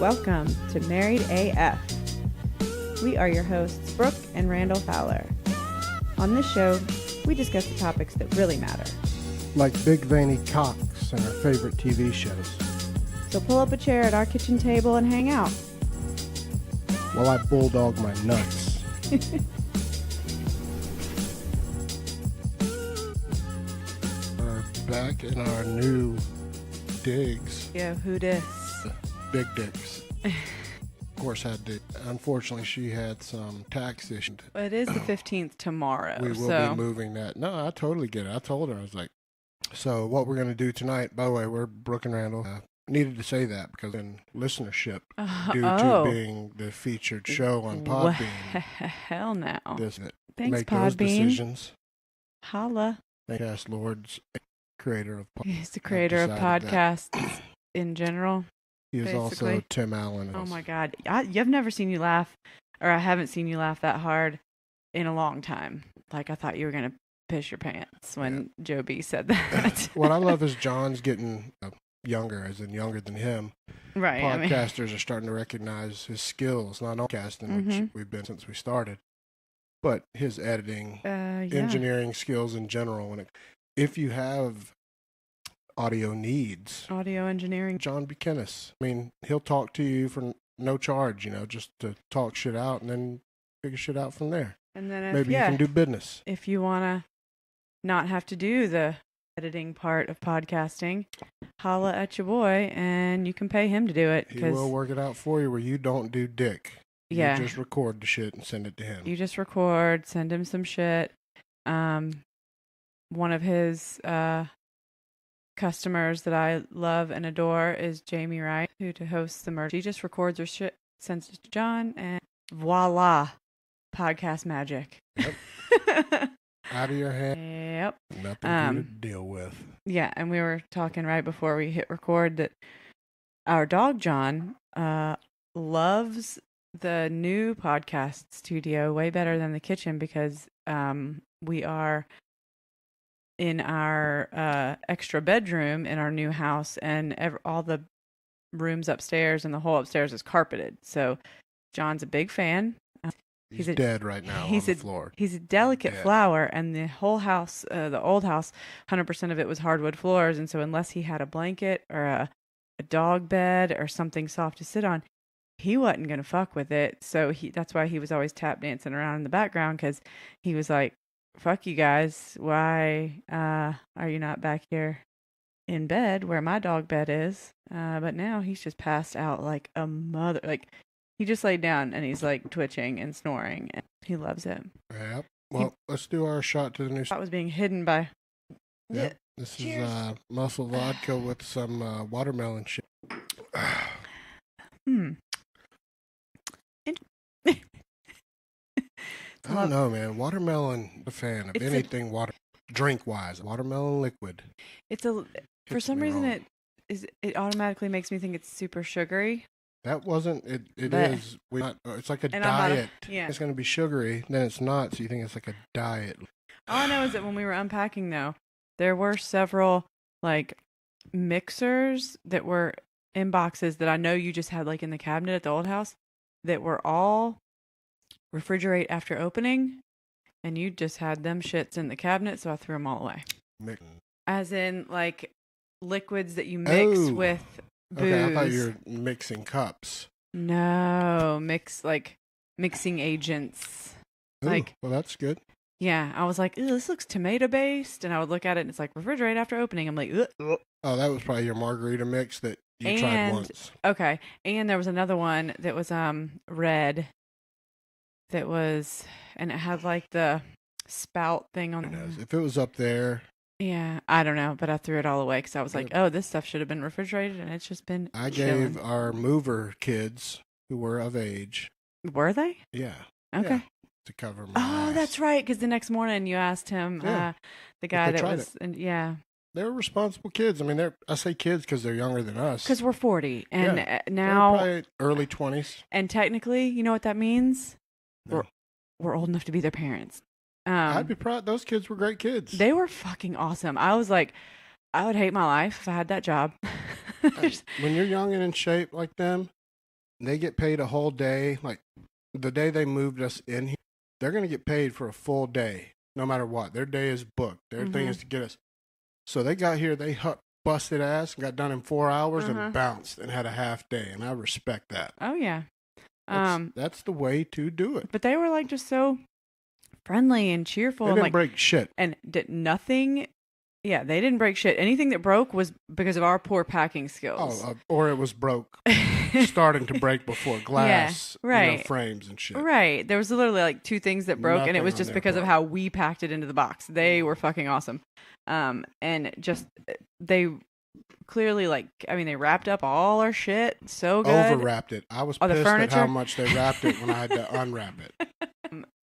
Welcome to Married AF. We are your hosts, Brooke and Randal Fowler. On this show, we discuss the topics that really matter. Like big veiny cocks and our favorite TV shows. So pull up a chair at our kitchen table and hang out. While I bulldog my nuts. We're back in our new digs. Yeah, who dis? Big dicks. Of course, unfortunately, she had some tax issues. It is the 15th tomorrow. We will be moving that. No, I totally get it. I told her, I was like, so what we're going to do tonight, by the way, we're Brooke and Randal. Needed to say that because in listenership, due to being the featured show on Podbean. Hell no. Thanks, Podbean. Those decisions. Holla. Thanks, Lord's creator of podcasts. He's the creator of podcasts in general. He is basically. Also Tim Allen. Oh my God. I've never seen you laugh, or I haven't seen you laugh that hard in a long time. Like I thought you were going to piss your pants when Joe B said that. What I love is John's getting younger, as in younger than him. Right. Podcasters are starting to recognize his skills, not only casting, which we've been since we started, but his editing, engineering skills in general. If you have audio needs, audio engineering, John Buchanan. I mean, he'll talk to you for no charge, just to talk shit out and then figure shit out from there. And then maybe you can do business. If you want to not have to do the editing part of podcasting, holla at your boy and you can pay him to do it. He will work it out for you where you don't do dick. Yeah. You just record the shit and send it to him. You just record, send him some shit. One of his customers that I love and adore is Jamie Wright, who hosts the merch. She just records her shit, sends it to John, and voila, podcast magic. Yep. Out of your hand. Yep. Nothing to deal with. Yeah, and we were talking right before we hit record that our dog John loves the new podcast studio way better than the kitchen because we are in our extra bedroom in our new house, and all the rooms upstairs and the whole upstairs is carpeted. So John's a big fan. He's dead right now on the floor. He's a delicate flower, and the whole house, the old house, 100% of it was hardwood floors, and so unless he had a blanket or a dog bed or something soft to sit on, he wasn't going to fuck with it. So that's why he was always tap dancing around in the background, because he was like, fuck you guys, why are you not back here in bed where my dog bed is? But now he's just passed out like a mother. Like, he just laid down and he's like twitching and snoring, and he loves it. Yep. Well, let's do our shot to the new. That was being hidden by. Yep. This Cheers. Is muscle vodka with some watermelon shit. I don't know, man. Watermelon, a fan of anything drink wise. Watermelon liquid. For some reason it automatically makes me think it's super sugary. That wasn't it. Is. It's like a diet. It's going to be sugary. Then it's not. So you think it's like a diet. All I know is that when we were unpacking, though, there were several like mixers that were in boxes that I know you just had like in the cabinet at the old house that were all refrigerate after opening, and you just had them shits in the cabinet, so I threw them all away. As in like liquids that you mix with booze. Okay, I thought you were mixing cups. No, mixing agents. Ooh, well, that's good. Yeah, I was like, this looks tomato based, and I would look at it and it's like refrigerate after opening. I'm like, ugh. Oh, that was probably your margarita mix that you tried once. Okay, and there was another one that was red. That was, and it had like the spout thing on it. If it was up there. Yeah, I don't know, but I threw it all away because I was like, oh, this stuff should have been refrigerated, and it's just been gave our mover kids who were of age. Were they? Yeah. Okay. Yeah, to cover my ass. That's right, because the next morning you asked him, the guy that was, They were responsible kids. I mean, I say kids because they're younger than us. Because we're 40, and now they're probably early 20s. And technically, you know what that means? No. We're old enough to be their parents. I'd be proud. Those kids were great kids. They were fucking awesome. I was like, I would hate my life if I had that job. When you're young and in shape like them, They get paid a whole day. Like the day they moved us in here, they're going to get paid for a full day, no matter what. Their day is booked. Their thing is to get us. So they got here, they busted ass, got done in 4 hours and bounced and had a half day. And I respect that. Oh, yeah. That's the way to do it. But they were like just so friendly and cheerful. They didn't break shit. And did nothing. Yeah, they didn't break shit. Anything that broke was because of our poor packing skills. Oh, or it was broke, starting to break before glass, frames and shit. Right. There was literally like 2 things that broke, and it was just because of how we packed it into the box. They were fucking awesome. And just, they clearly they wrapped up all our shit so good. Overwrapped it. I was pissed at how much they wrapped it when I had to unwrap it.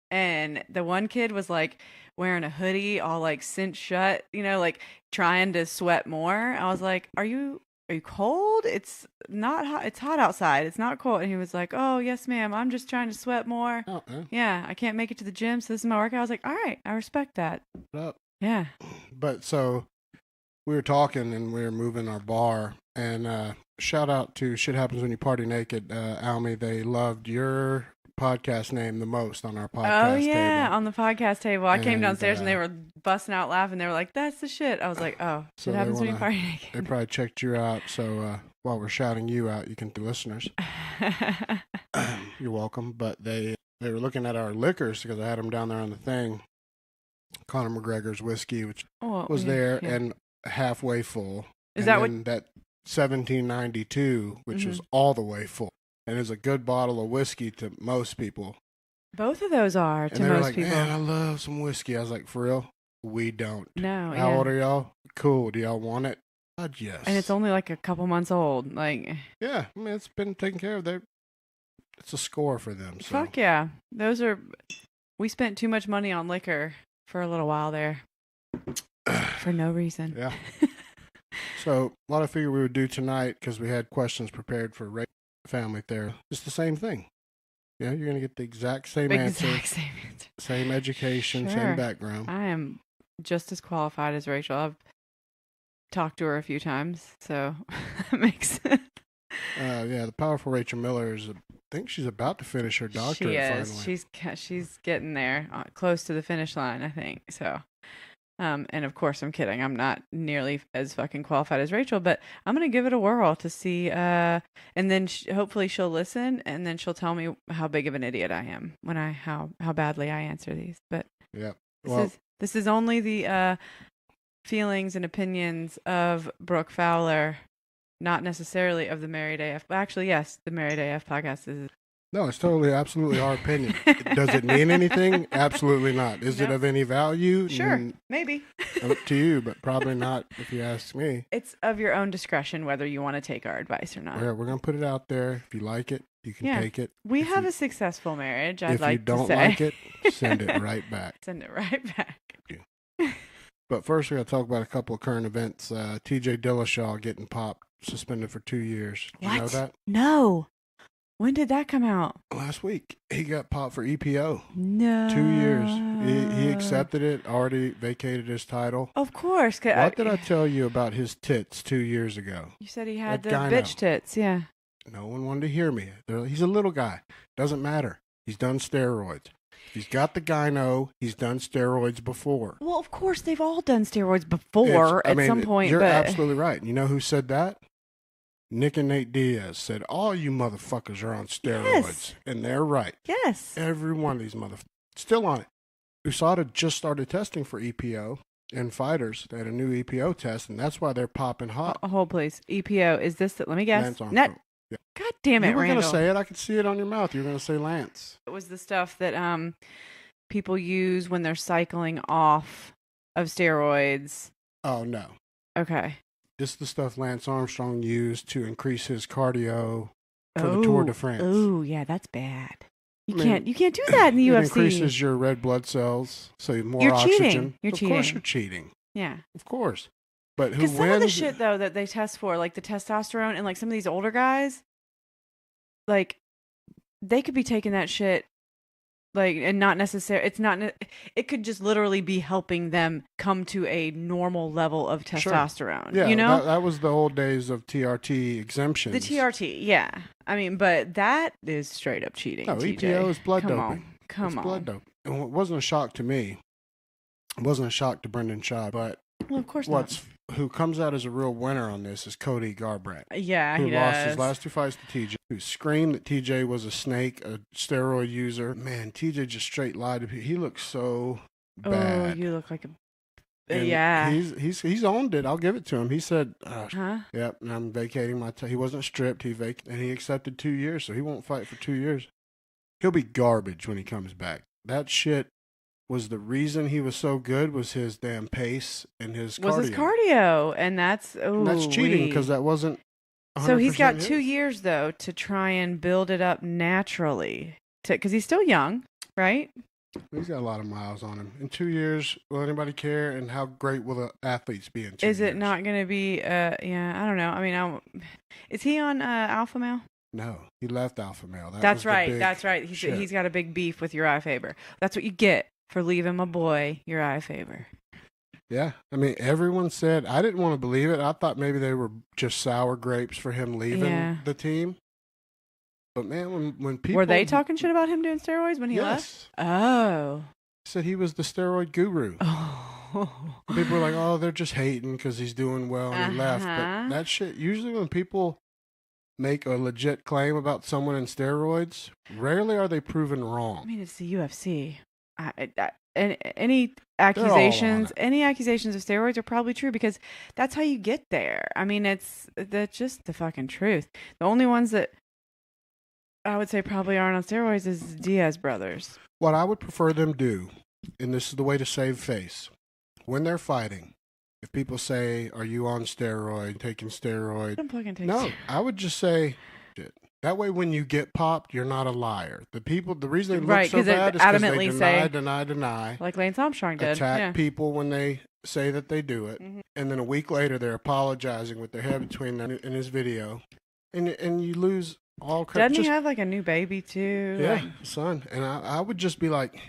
And the one kid was like wearing a hoodie, all like cinched shut, like trying to sweat more. I was like, "Are you cold? It's not hot. It's hot outside. It's not cold." And he was like, "Oh, yes, ma'am. I'm just trying to sweat more. Yeah, I can't make it to the gym, so this is my workout." I was like, "All right, I respect that." Yeah. But so we were talking and we were moving our bar, and shout out to Shit Happens When You Party Naked, Almy. They loved your podcast name the most on our podcast table. On the podcast table. I came downstairs and they were busting out laughing. They were like, "That's the shit." I was like, "Oh, shit happens when you party naked." They probably checked you out. So while we're shouting you out, you can do listeners. You're welcome. But they were looking at our liquors because I had them down there on the thing. Conor McGregor's whiskey, which was there and halfway full. Is that what? That 1792, which was all the way full. And is a good bottle of whiskey to most people. Both of those are to most people. Man, I love some whiskey. I was like, for real? We don't. No. How old are y'all? Cool. Do y'all want it? Yes. And it's only like a couple months old. Like. Yeah, I mean, it's been taken care of. It's a score for them. So. Fuck yeah. We spent too much money on liquor for a little while there. For no reason. Yeah. So, what I figured we would do tonight, because we had questions prepared for family there, just the same thing. Yeah, you're going to get the exact same answer. Same education, same background. I am just as qualified as Rachel. I've talked to her a few times, so that makes sense. The powerful Rachel Miller I think she's about to finish her doctorate finally. She's getting there, close to the finish line, I think. So, and of course, I'm kidding. I'm not nearly as fucking qualified as Rachel, but I'm going to give it a whirl to see. And then hopefully she'll listen, and then she'll tell me how big of an idiot I am when how badly I answer these. But yeah, this is only the feelings and opinions of Brooke Fowler, not necessarily of the Married AF. Actually, yes, the Married AF podcast is. No, it's absolutely our opinion. Does it mean anything? Absolutely not. Is it of any value? Sure, maybe. Up to you, but probably not if you ask me. It's of your own discretion whether you want to take our advice or not. Yeah, we're going to put it out there. If you like it, you can take it. We have a successful marriage, I'd like to say. If you don't like it, send it right back. Send it right back. But first, we're going to talk about a couple of current events. TJ Dillashaw getting popped, suspended for 2 years. Did you know that? No. When did that come out? Last week. He got popped for EPO. No. 2 years. He accepted it, already vacated his title. Of course. What did I tell you about his tits 2 years ago? You said he had the bitch tits, yeah. No one wanted to hear me. He's a little guy. Doesn't matter. He's done steroids. He's got the gyno. He's done steroids before. Well, of course, they've all done steroids before some point. You're absolutely right. You know who said that? Nick and Nate Diaz said, all you motherfuckers are on steroids. Yes. And they're right. Yes. Every one of these motherfuckers. Still on it. USADA just started testing for EPO in fighters. They had a new EPO test, and that's why they're popping hot. Hold, please. EPO, is this, let me guess. Yeah. God damn it, You were Randall. going to say it. I could see it on your mouth. You were going to say Lance. It was the stuff that people use when they're cycling off of steroids. Oh, no. Okay. This is the stuff Lance Armstrong used to increase his cardio for the Tour de France. Oh, yeah, that's bad. You can't do that in the UFC. It increases your red blood cells, so more you're oxygen. Cheating. You're cheating. Of course you're cheating. Yeah. Of course. But who wins? Some of the shit, though, that they test for, like the testosterone and like some of these older guys, like they could be taking that shit Like, and not necessarily, it could just literally be helping them come to a normal level of testosterone. Sure. Yeah, that was the old days of TRT exemptions. The TRT, yeah. I mean, but that is straight up cheating. No, TJ. EPO is blood doping. Come on. Blood doping. And it wasn't a shock to me. It wasn't a shock to Brendan Schaub, but well, of course not. Who comes out as a real winner on this is Cody Garbrandt. Yeah, who he lost does. his last 2 fights to TJ, who screamed that TJ was a snake, a steroid user. Man, TJ just straight lied to people. He looks so bad. Oh, you look like a... And yeah. He's owned it. I'll give it to him. He said, huh? Yep, I'm vacating my he wasn't stripped. And he accepted 2 years, so he won't fight for 2 years. He'll be garbage when he comes back. That shit was the reason he was so good, was his damn pace and his cardio. Was his cardio, and that's cheating, because that wasn't 100% So he's got his. 2 years, though, to try and build it up naturally, because he's still young, right? He's got a lot of miles on him. In 2 years, will anybody care? And how great will the athletes be in 2 years? Is it not going to be, yeah, I don't know. I mean, is he on Alpha Male? No, he left Alpha Male. That's right. He's got a big beef with Uriah Faber. That's what you get for leaving my boy Uriah Faber. Yeah, I mean, everyone said, I didn't want to believe it. I thought maybe they were just sour grapes for him leaving the team. But man, when people... Were they talking shit about him doing steroids when he left? Oh. Said he was the steroid guru. Oh. People were like, oh, they're just hating because he's doing well and he left. But that shit, usually when people make a legit claim about someone in steroids, rarely are they proven wrong. I mean, it's the UFC. Any accusations of steroids are probably true, because that's how you get there. I mean, that's just the fucking truth. The only ones that I would say probably aren't on steroids is Diaz brothers. What I would prefer them do, and this is the way to save face, when they're fighting, if people say, are you on steroid, taking steroid? Don't fucking take No, I would just say, shit. That way when you get popped, you're not a liar. The reason they look so bad is because they deny. Like Lance Armstrong did. Attack people when they say that they do it. Mm-hmm. And then a week later, they're apologizing with their head between them in his video. And you lose all credit. Doesn't he have like a new baby too? Yeah, son. And I would just be like,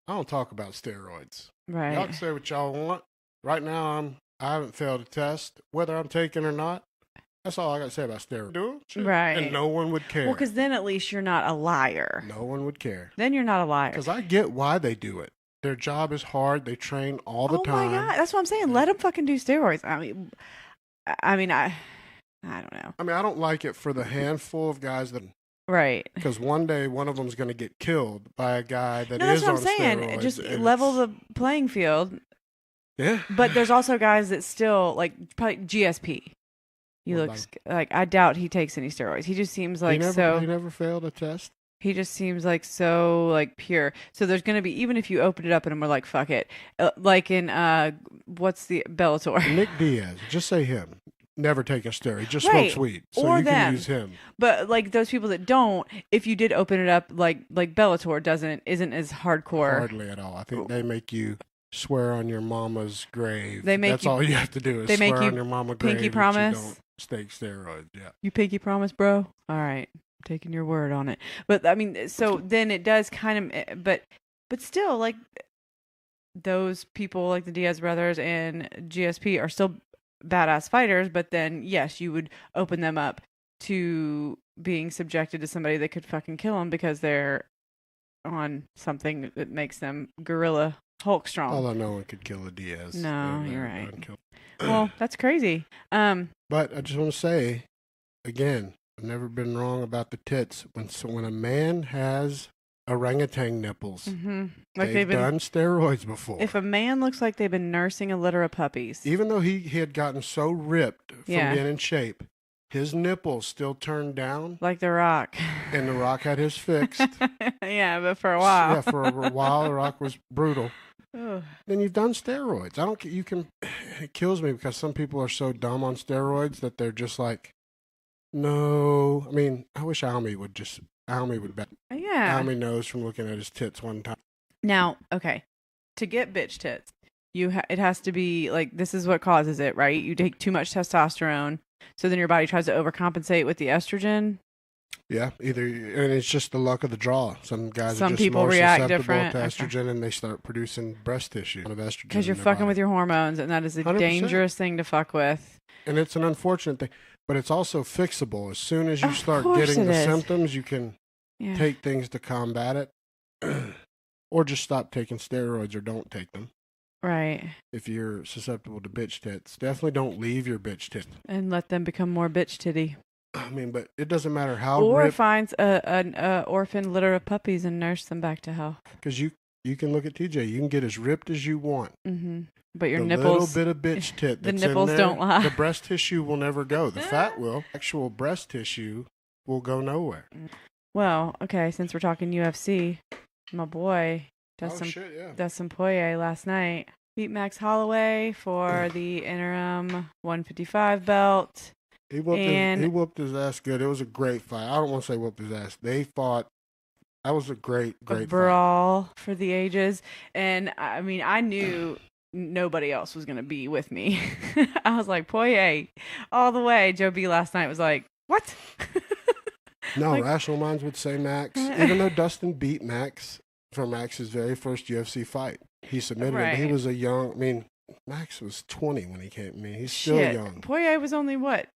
I don't talk about steroids. Right. Y'all can say what y'all want. Right now, I haven't failed a test, whether I'm taking or not. That's all I got to say about steroids. Right. And no one would care. Well, because then at least you're not a liar. No one would care. Then you're not a liar. Because I get why they do it. Their job is hard. They train all the time. Oh, my God. That's what I'm saying. Let them fucking do steroids. I don't know. I mean, I don't like it for the handful of guys that... Right. Because one day, one of them's going to get killed by a guy that is on steroids. That's what I'm saying. Just level the playing field. Yeah. But there's also guys that still, like, probably GSP. He looks like, I doubt he takes any steroids. He just seems like he never failed a test. He just seems like so like pure. So there's going to be, even if you open it up and we're like, fuck it. Like in, what's the Bellator? Nick Diaz. Just say him. Never take a steroid. Just smokes weed. So or you them. Can use him. But like those people that don't, if you did open it up, like Bellator isn't as hardcore. Hardly at all. I think they make you swear on your mama's grave. That's all you have to do is swear on your mama's grave. Pinky promise. You don't take steroids. Yeah. You pinky promise, bro? All right. I'm taking your word on it. But I mean, so then it does kind of, but still, like those people like the Diaz brothers and GSP are still badass fighters, but then yes, you would open them up to being subjected to somebody that could fucking kill them because they're on something that makes them gorilla Hulk strong. Although no one could kill a Diaz. No, you're right. Well, that's crazy. But I just want to say, again, I've never been wrong about the tits. When a man has orangutan nipples, like they've done steroids before. If a man looks like they've been nursing a litter of puppies, even though he had gotten so ripped from being in shape, his nipples still turned down like The Rock, and The Rock had his fixed. Yeah, but for a while, for a while, The Rock was brutal. Then you've done steroids. I don't. You can. It kills me because some people are so dumb on steroids that they're just like, no. I mean, I wish Almy would bet. Yeah. Almy knows from looking at his tits one time. Now, okay, to get bitch tits, it has to be like, this is what causes it, right? You take too much testosterone, so then your body tries to overcompensate with the estrogen. Yeah, and it's just the luck of the draw. Some guys are just people more react susceptible different. to estrogen, and they start producing breast tissue of estrogen. Because you're fucking with your hormones, and that is a 100%. dangerous thing to fuck with. And it's an unfortunate thing, but it's also fixable. As soon as you start getting the symptoms, you can take things to combat it, or just stop taking steroids or don't take them. Right. If you're susceptible to bitch tits, definitely don't leave your bitch tits. And let them become more bitch titty. I mean, but it doesn't matter how. Or finds an orphan litter of puppies and nurse them back to health. Because you can look at TJ. You can get as ripped as you want. Mm-hmm. But your the nipples, little bit of bitch tit the that's nipples in there, don't lie. The breast tissue will never go. The fat will. Actual breast tissue will go nowhere. Well, okay. Since we're talking UFC, my boy does some poye last night. Beat Max Holloway for the interim 155 belt. He whooped his ass good. It was a great fight. I don't want to say whooped his ass. They fought. That was a great brawl fight for the ages. And I mean, I knew nobody else was going to be with me. I was like, Poirier, all the way. Joe B last night was like, what? No, rational minds would say Max. Even though Dustin beat Max for Max's very first UFC fight. He submitted him. He was Max was 20 when he came. I mean, he's still young. Poirier was only what?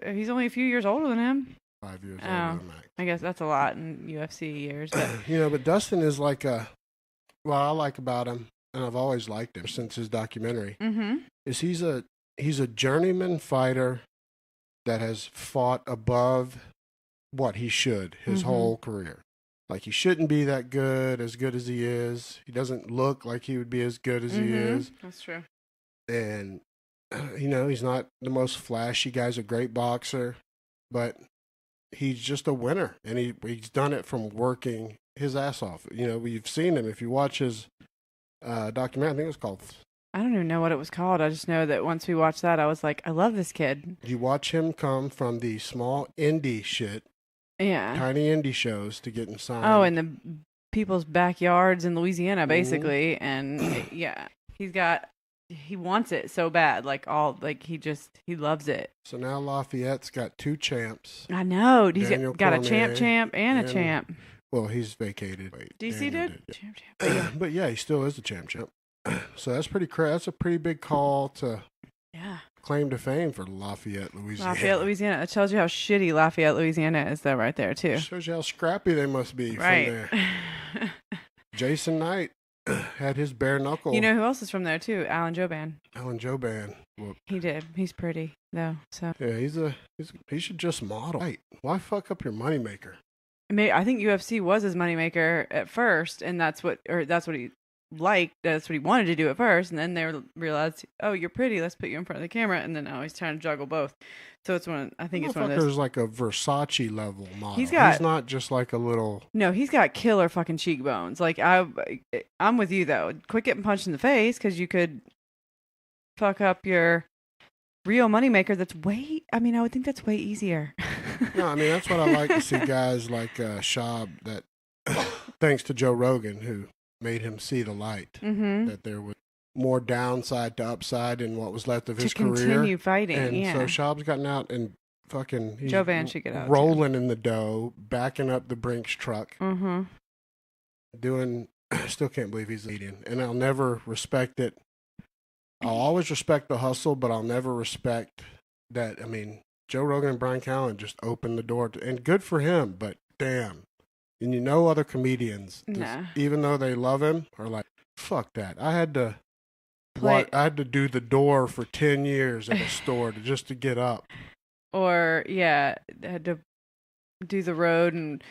He's only a few years older than him. 5 years older than Max. I guess that's a lot in UFC years. But. But Dustin is like what I like about him, and I've always liked him since his documentary, is he's a journeyman fighter that has fought above what he should his whole career. Like, he shouldn't be that good as he is. He doesn't look like he would be as good as he is. That's true. And, he's not the most flashy guy. He's a great boxer, but he's just a winner. And he's done it from working his ass off. We've seen him. If you watch his documentary, I think it was called... I don't even know what it was called. I just know that once we watched that, I was like, I love this kid. You watch him come from the small indie shit. Yeah. Tiny indie shows to getting signed. Oh, in the people's backyards in Louisiana, basically. And he wants it so bad. He loves it. So now Lafayette's got 2 champs. I know. He's got a champ and a champ. Well, he's vacated. DC did? Champ. But yeah, he still is the champ. So that's that's a pretty big call to claim to fame for Lafayette, Louisiana. That tells you how shitty Lafayette, Louisiana is, though, right there, too. Shows you how scrappy they must be from there. Jason Knight had his bare knuckle. You know who else is from there, too? Alan Joban. Whoop. He did. He's pretty, though. So yeah, he should just model. Right. Why fuck up your moneymaker? I think UFC was his moneymaker at first, and that's what he liked. That's what he wanted to do at first, and then they realized, oh, you're pretty, let's put you in front of the camera, and then now he's trying to juggle both. So it's one of those. Like a Versace level model. He's not just like a little. No, he's got killer fucking cheekbones. Like I'm with you though. Quit getting punched in the face, because you could fuck up your real moneymaker. I would think that's way easier. No, I mean, that's what I like to see guys like Shab, that thanks to Joe Rogan, who made him see the light, that there was more downside to upside in what was left of his career. To continue fighting, and so Shab's gotten out and fucking Joe Van should get out rolling in the dough, backing up the Brinks truck, doing. Still can't believe he's a comedian, and I'll never respect it. I'll always respect the hustle, but I'll never respect that. I mean, Joe Rogan and Brian Callen just opened the door, and good for him, but damn. And other comedians, even though they love him, are like, fuck that. I had to do the door for 10 years at a store just to get up. Or, had to do the road and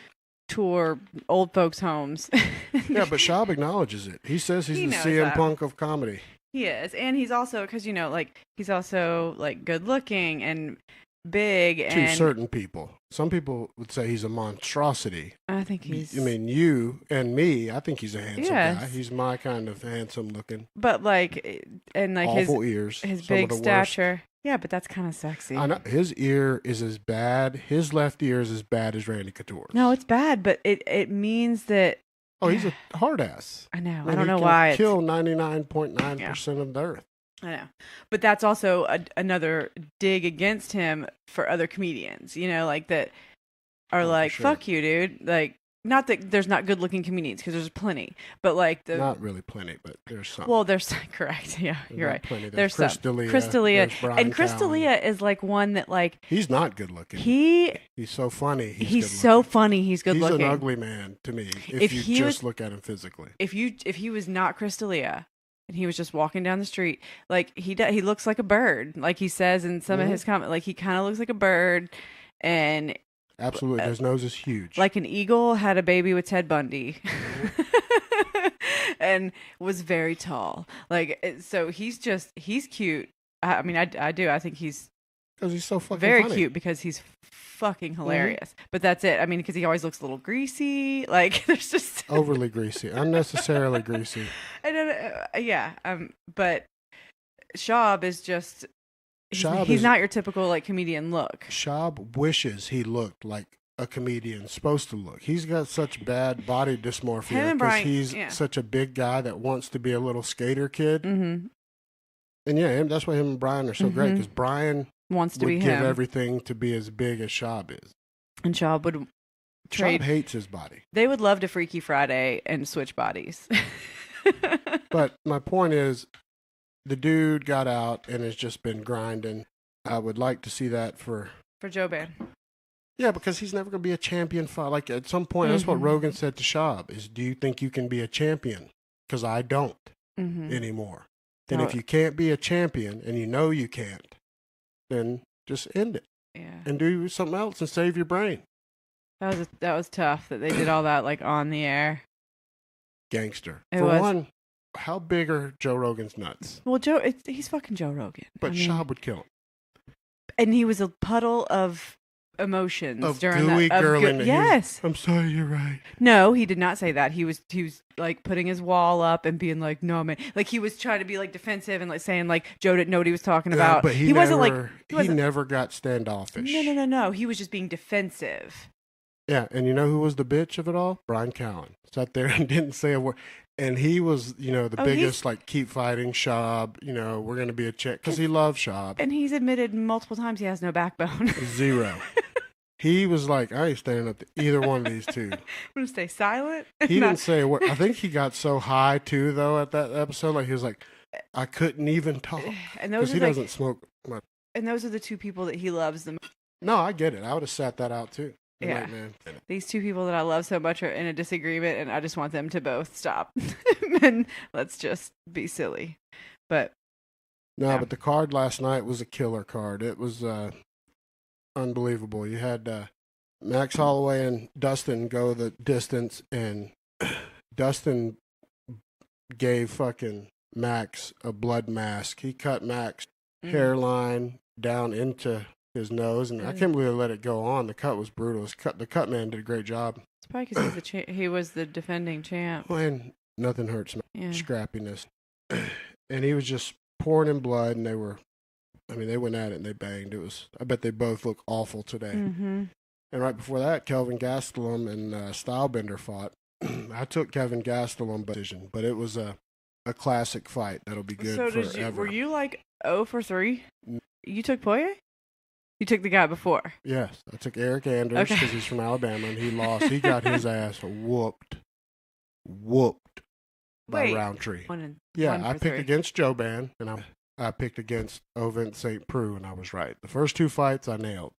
tour old folks' homes. Yeah, but Shab acknowledges it. He says he's the CM Punk of comedy. He is. And he's also, because, he's also, good looking and big. To certain people. Some people would say he's a monstrosity. I think he's... I mean, you and me, I think he's a handsome guy. He's my kind of handsome looking. But, awful ears. His big stature. Worst. Yeah, but that's kind of sexy. I know. His ear is as bad. His left ear is as bad as Randy Couture's. No, it's bad, but it means that... Oh, he's a hard ass. I know. I don't know why. Kill 99.9% of the earth. I know. But that's also another dig against him for other comedians, that are like, sure. fuck you, dude. Like, not that there's not good-looking comedians, because there's plenty, but like not really plenty, but there's some. Well, there's correct, yeah, you're right. Plenty. There's Chris D'Elia, and Chris D'Elia is like one that like he's not good-looking. He's so funny. He's so funny. He's good-looking. He's an ugly man to me. If you just look at him physically. If he was not Chris D'Elia, and he was just walking down the street, like he looks like a bird, like he says in some of his comments, like he kind of looks like a bird, and absolutely, his nose is huge, like an eagle had a baby with Ted Bundy, and was very tall. Like, so he's cute. I mean, I do. I think he's because he's so fucking very funny. cute because he's fucking hilarious. But that's it. I mean, because he always looks a little greasy. Like, there's just overly greasy, unnecessarily greasy. But Schaub is just he's not your typical like comedian look. Schaub wishes he looked like a comedian's supposed to look. He's got such bad body dysmorphia because he's such a big guy that wants to be a little skater kid. Mm-hmm. And that's why him and Brian are so great, because Brian wants to give everything to be as big as Schaub is. And Schaub would trade. Schaub hates his body. They would love to Freaky Friday and switch bodies. But my point is, the dude got out and has just been grinding. I would like to see that for Joban. Yeah, because he's never going to be a champion fighter. Like, at some point, that's what Rogan said to Schaub, is, do you think you can be a champion? Because I don't anymore. And if you can't be a champion, and you know you can't, then just end it. Yeah. And do something else and save your brain. That was tough that they did all that, like, on the air. Gangster. One, how big are Joe Rogan's nuts? Well, he's fucking Joe Rogan. But Schaub would kill him. And he was a puddle of emotions during gooey that. Girling. Yes. I'm sorry, you're right. No, he did not say that. He was like putting his wall up and being like, no, man. Like, he was trying to be like defensive and like saying like Joe didn't know what he was talking about. But he wasn't like he never got standoffish. No. He was just being defensive. Yeah, and you know who was the bitch of it all? Brian Callen. Sat there and didn't say a word. And he was, the biggest, like, keep fighting Schaub. We're going to be a chick. Because he loves Schaub. And he's admitted multiple times he has no backbone. Zero. He was like, I ain't standing up to either one of these two. I'm going to stay silent. He didn't say a word. I think he got so high, too, though, at that episode. Like, he was like, I couldn't even talk. Because he doesn't smoke much. And those are the two people that he loves the most. No, I get it. I would have sat that out, too. Yeah. Like, man. These two people that I love so much are in a disagreement, and I just want them to both stop. And let's just be silly. But but the card last night was a killer card. It was unbelievable. You had Max Holloway and Dustin go the distance, and Dustin gave fucking Max a blood mask. He cut Max hairline down into his nose, and I can't believe they let it go on. The cut was brutal. The cut man did a great job. It's probably because he was the defending champ. Well, and nothing hurts scrappiness. And he was just pouring in blood, and they went at it and they banged. I bet they both look awful today. Mm-hmm. And right before that, Kelvin Gastelum and Stylebender fought. I took Kevin Gastelum decision, but it was a classic fight that'll be good forever. Were you like 0 for 3? You took Poirier? You took the guy before. Yes. I took Eric Anders because he's from Alabama, and he lost. He got his ass whooped by Roundtree. I picked against Joban, and I picked against Ovent St. Preux, and I was right. The first 2 fights I nailed.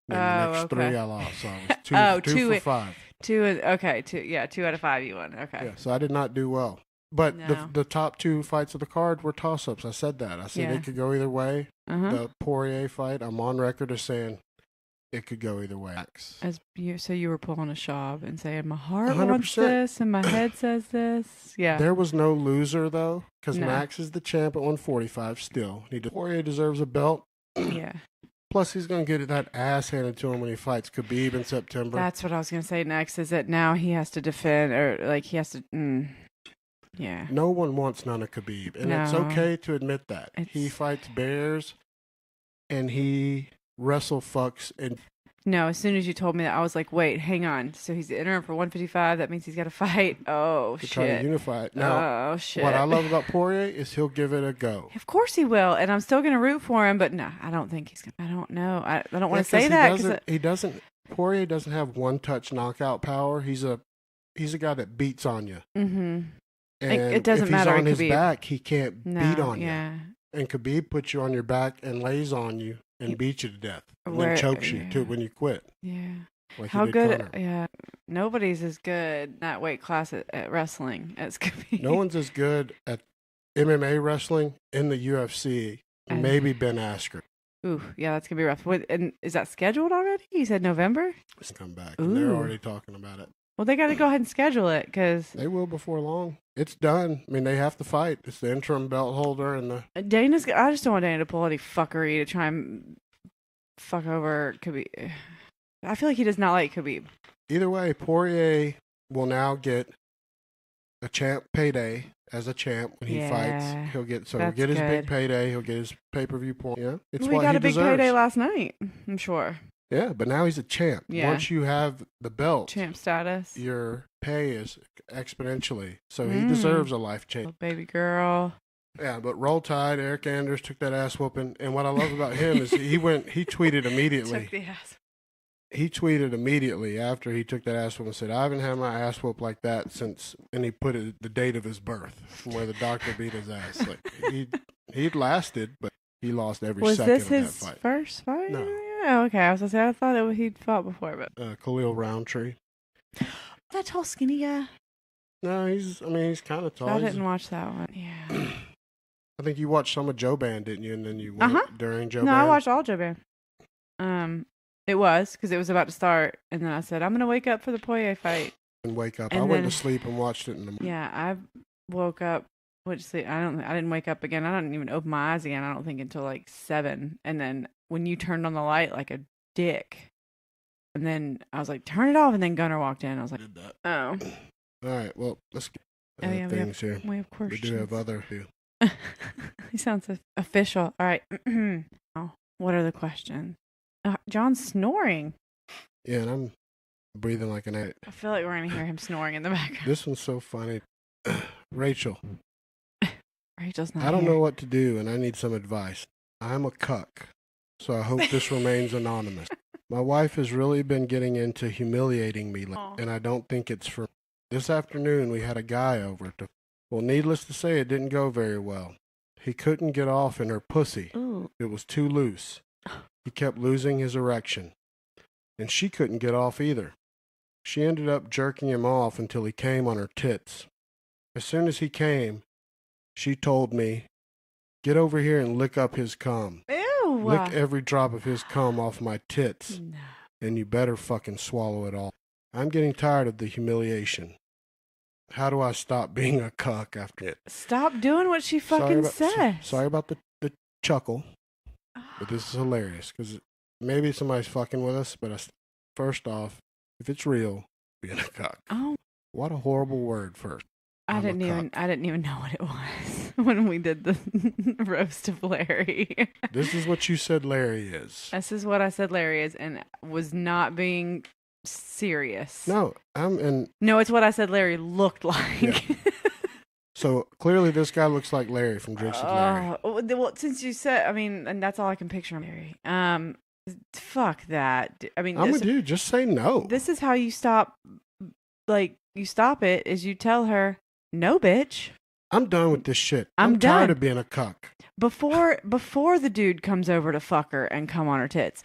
And the next 3 I lost. So I was 2 for 5. 2 out of 5 you won. Okay. Yeah, so I did not do well. But the top 2 fights of the card were toss-ups. I said that. I said it could go either way. The Poirier fight, I'm on record as saying it could go either way. So you were pulling a Schaub and saying, my heart 100%. Wants this and my head says this. Yeah. There was no loser, though, because Max is the champ at 145 still. Poirier deserves a belt. Yeah. Plus, he's going to get that ass handed to him when he fights Khabib in September. That's what I was going to say next, is that now he has to defend, or like he has to... Yeah. No one wants none of Khabib, and it's okay to admit that. He fights bears, and he wrestle fucks. And no, as soon as you told me that, I was like, wait, hang on. So he's the interim for 155. That means he's got to fight. Oh, shit. Trying to unify it. Now, shit. What I love about Poirier is he'll give it a go. Of course he will, and I'm still going to root for him, but no, I don't think he's going to. I don't know. I don't want to say that. He doesn't Poirier doesn't have one-touch knockout power. He's a guy that beats on you. Mm-hmm. And it doesn't if matter. he's on his back, he can't beat on you. Yeah. And Khabib puts you on your back and lays on you and beats you to death. And then chokes you too when you quit. Yeah. Like how good? Connor. Yeah. Nobody's as good in that weight class at wrestling as Khabib. No one's as good at MMA wrestling in the UFC. Maybe Ben Askren. Ooh, yeah, that's gonna be rough. And is that scheduled already? You said November. It's come back. And they're already talking about it. Well, they got to go ahead and schedule it because they will before long. It's done. I mean, they have to fight. It's the interim belt holder and the Dana's. I just don't want Dana to pull any fuckery to try and fuck over Khabib. I feel like he does not like Khabib. Either way, Poirier will now get a champ payday as a champ when he fights. He'll get his big payday. He'll get his pay-per-view point. Yeah, it's we got a big payday last night. I'm sure. Yeah, but now he's a champ. Yeah. Once you have the belt, champ status, your pay is exponentially. So he deserves a life change. Oh, baby girl. Yeah, but Roll Tide, Eric Anders took that ass whooping, and what I love about him is he tweeted immediately. Took the ass. He tweeted immediately after he took that ass whoop and said, "I haven't had my ass whooped like that since," and he put it the date of his birth from where the doctor beat his ass. Like he'd lasted, but he lost every second of that fight. Was this his first fight? No. Oh, okay. I was gonna say I thought he'd fought before, but Khalil Roundtree. That tall, skinny guy. No, he's kind of tall. I didn't watch that one. Yeah. I think you watched some of Joe Band, didn't you? And then you went during Joe Band. No, I watched all Joe Band. It was because it was about to start, and then I said I'm gonna wake up for the Poirier fight. And wake up. I went to sleep and watched it in the morning. Yeah, I woke up. Went to sleep. I didn't wake up again. I didn't even open my eyes again. I don't think until like 7, and then when you turned on the light like a dick, and then I was like, turn it off, and then Gunnar walked in. I was like, oh. All right, well, let's get things here. We have questions. We do have other. He sounds official. All right. What are the questions? John's snoring. Yeah, and I'm breathing like an addict. I feel like we're going to hear him snoring in the background. This one's so funny. Rachel. Rachel's not I don't here. know what to do, and I need some advice. I'm a cuck, so I hope this remains anonymous. My wife has really been getting into humiliating me, and I don't think it's for... This afternoon, we had a guy over to... Well, needless to say, it didn't go very well. He couldn't get off in her pussy. Ooh. It was too loose. He kept losing his erection. And she couldn't get off either. She ended up jerking him off until he came on her tits. As soon as he came, she told me, "Get over here and lick up his cum. Ew. Lick every drop of his cum off my tits. No. And you better fucking swallow it all. I'm getting tired of the humiliation. How do I stop being a cuck after it?" Stop doing what she fucking says. Sorry about the chuckle, but this is hilarious because maybe somebody's fucking with us, but first off, if it's real, being a cuck. Oh. What a horrible word first. I didn't even know what it was when we did the roast of Larry. This is what you said Larry is. This is what I said Larry is, and was not being serious. No, No, it's what I said Larry looked like. Yeah. So clearly this guy looks like Larry from Drinks with Larry. Well, since you said, I mean, and that's all I can picture him, Larry. Fuck that. I mean, I'm with you. Just say no. This is how you stop. Like, you stop it is you tell her, "No, bitch. I'm done with this shit. I'm done. Tired of being a cuck." Before the dude comes over to fuck her and come on her tits,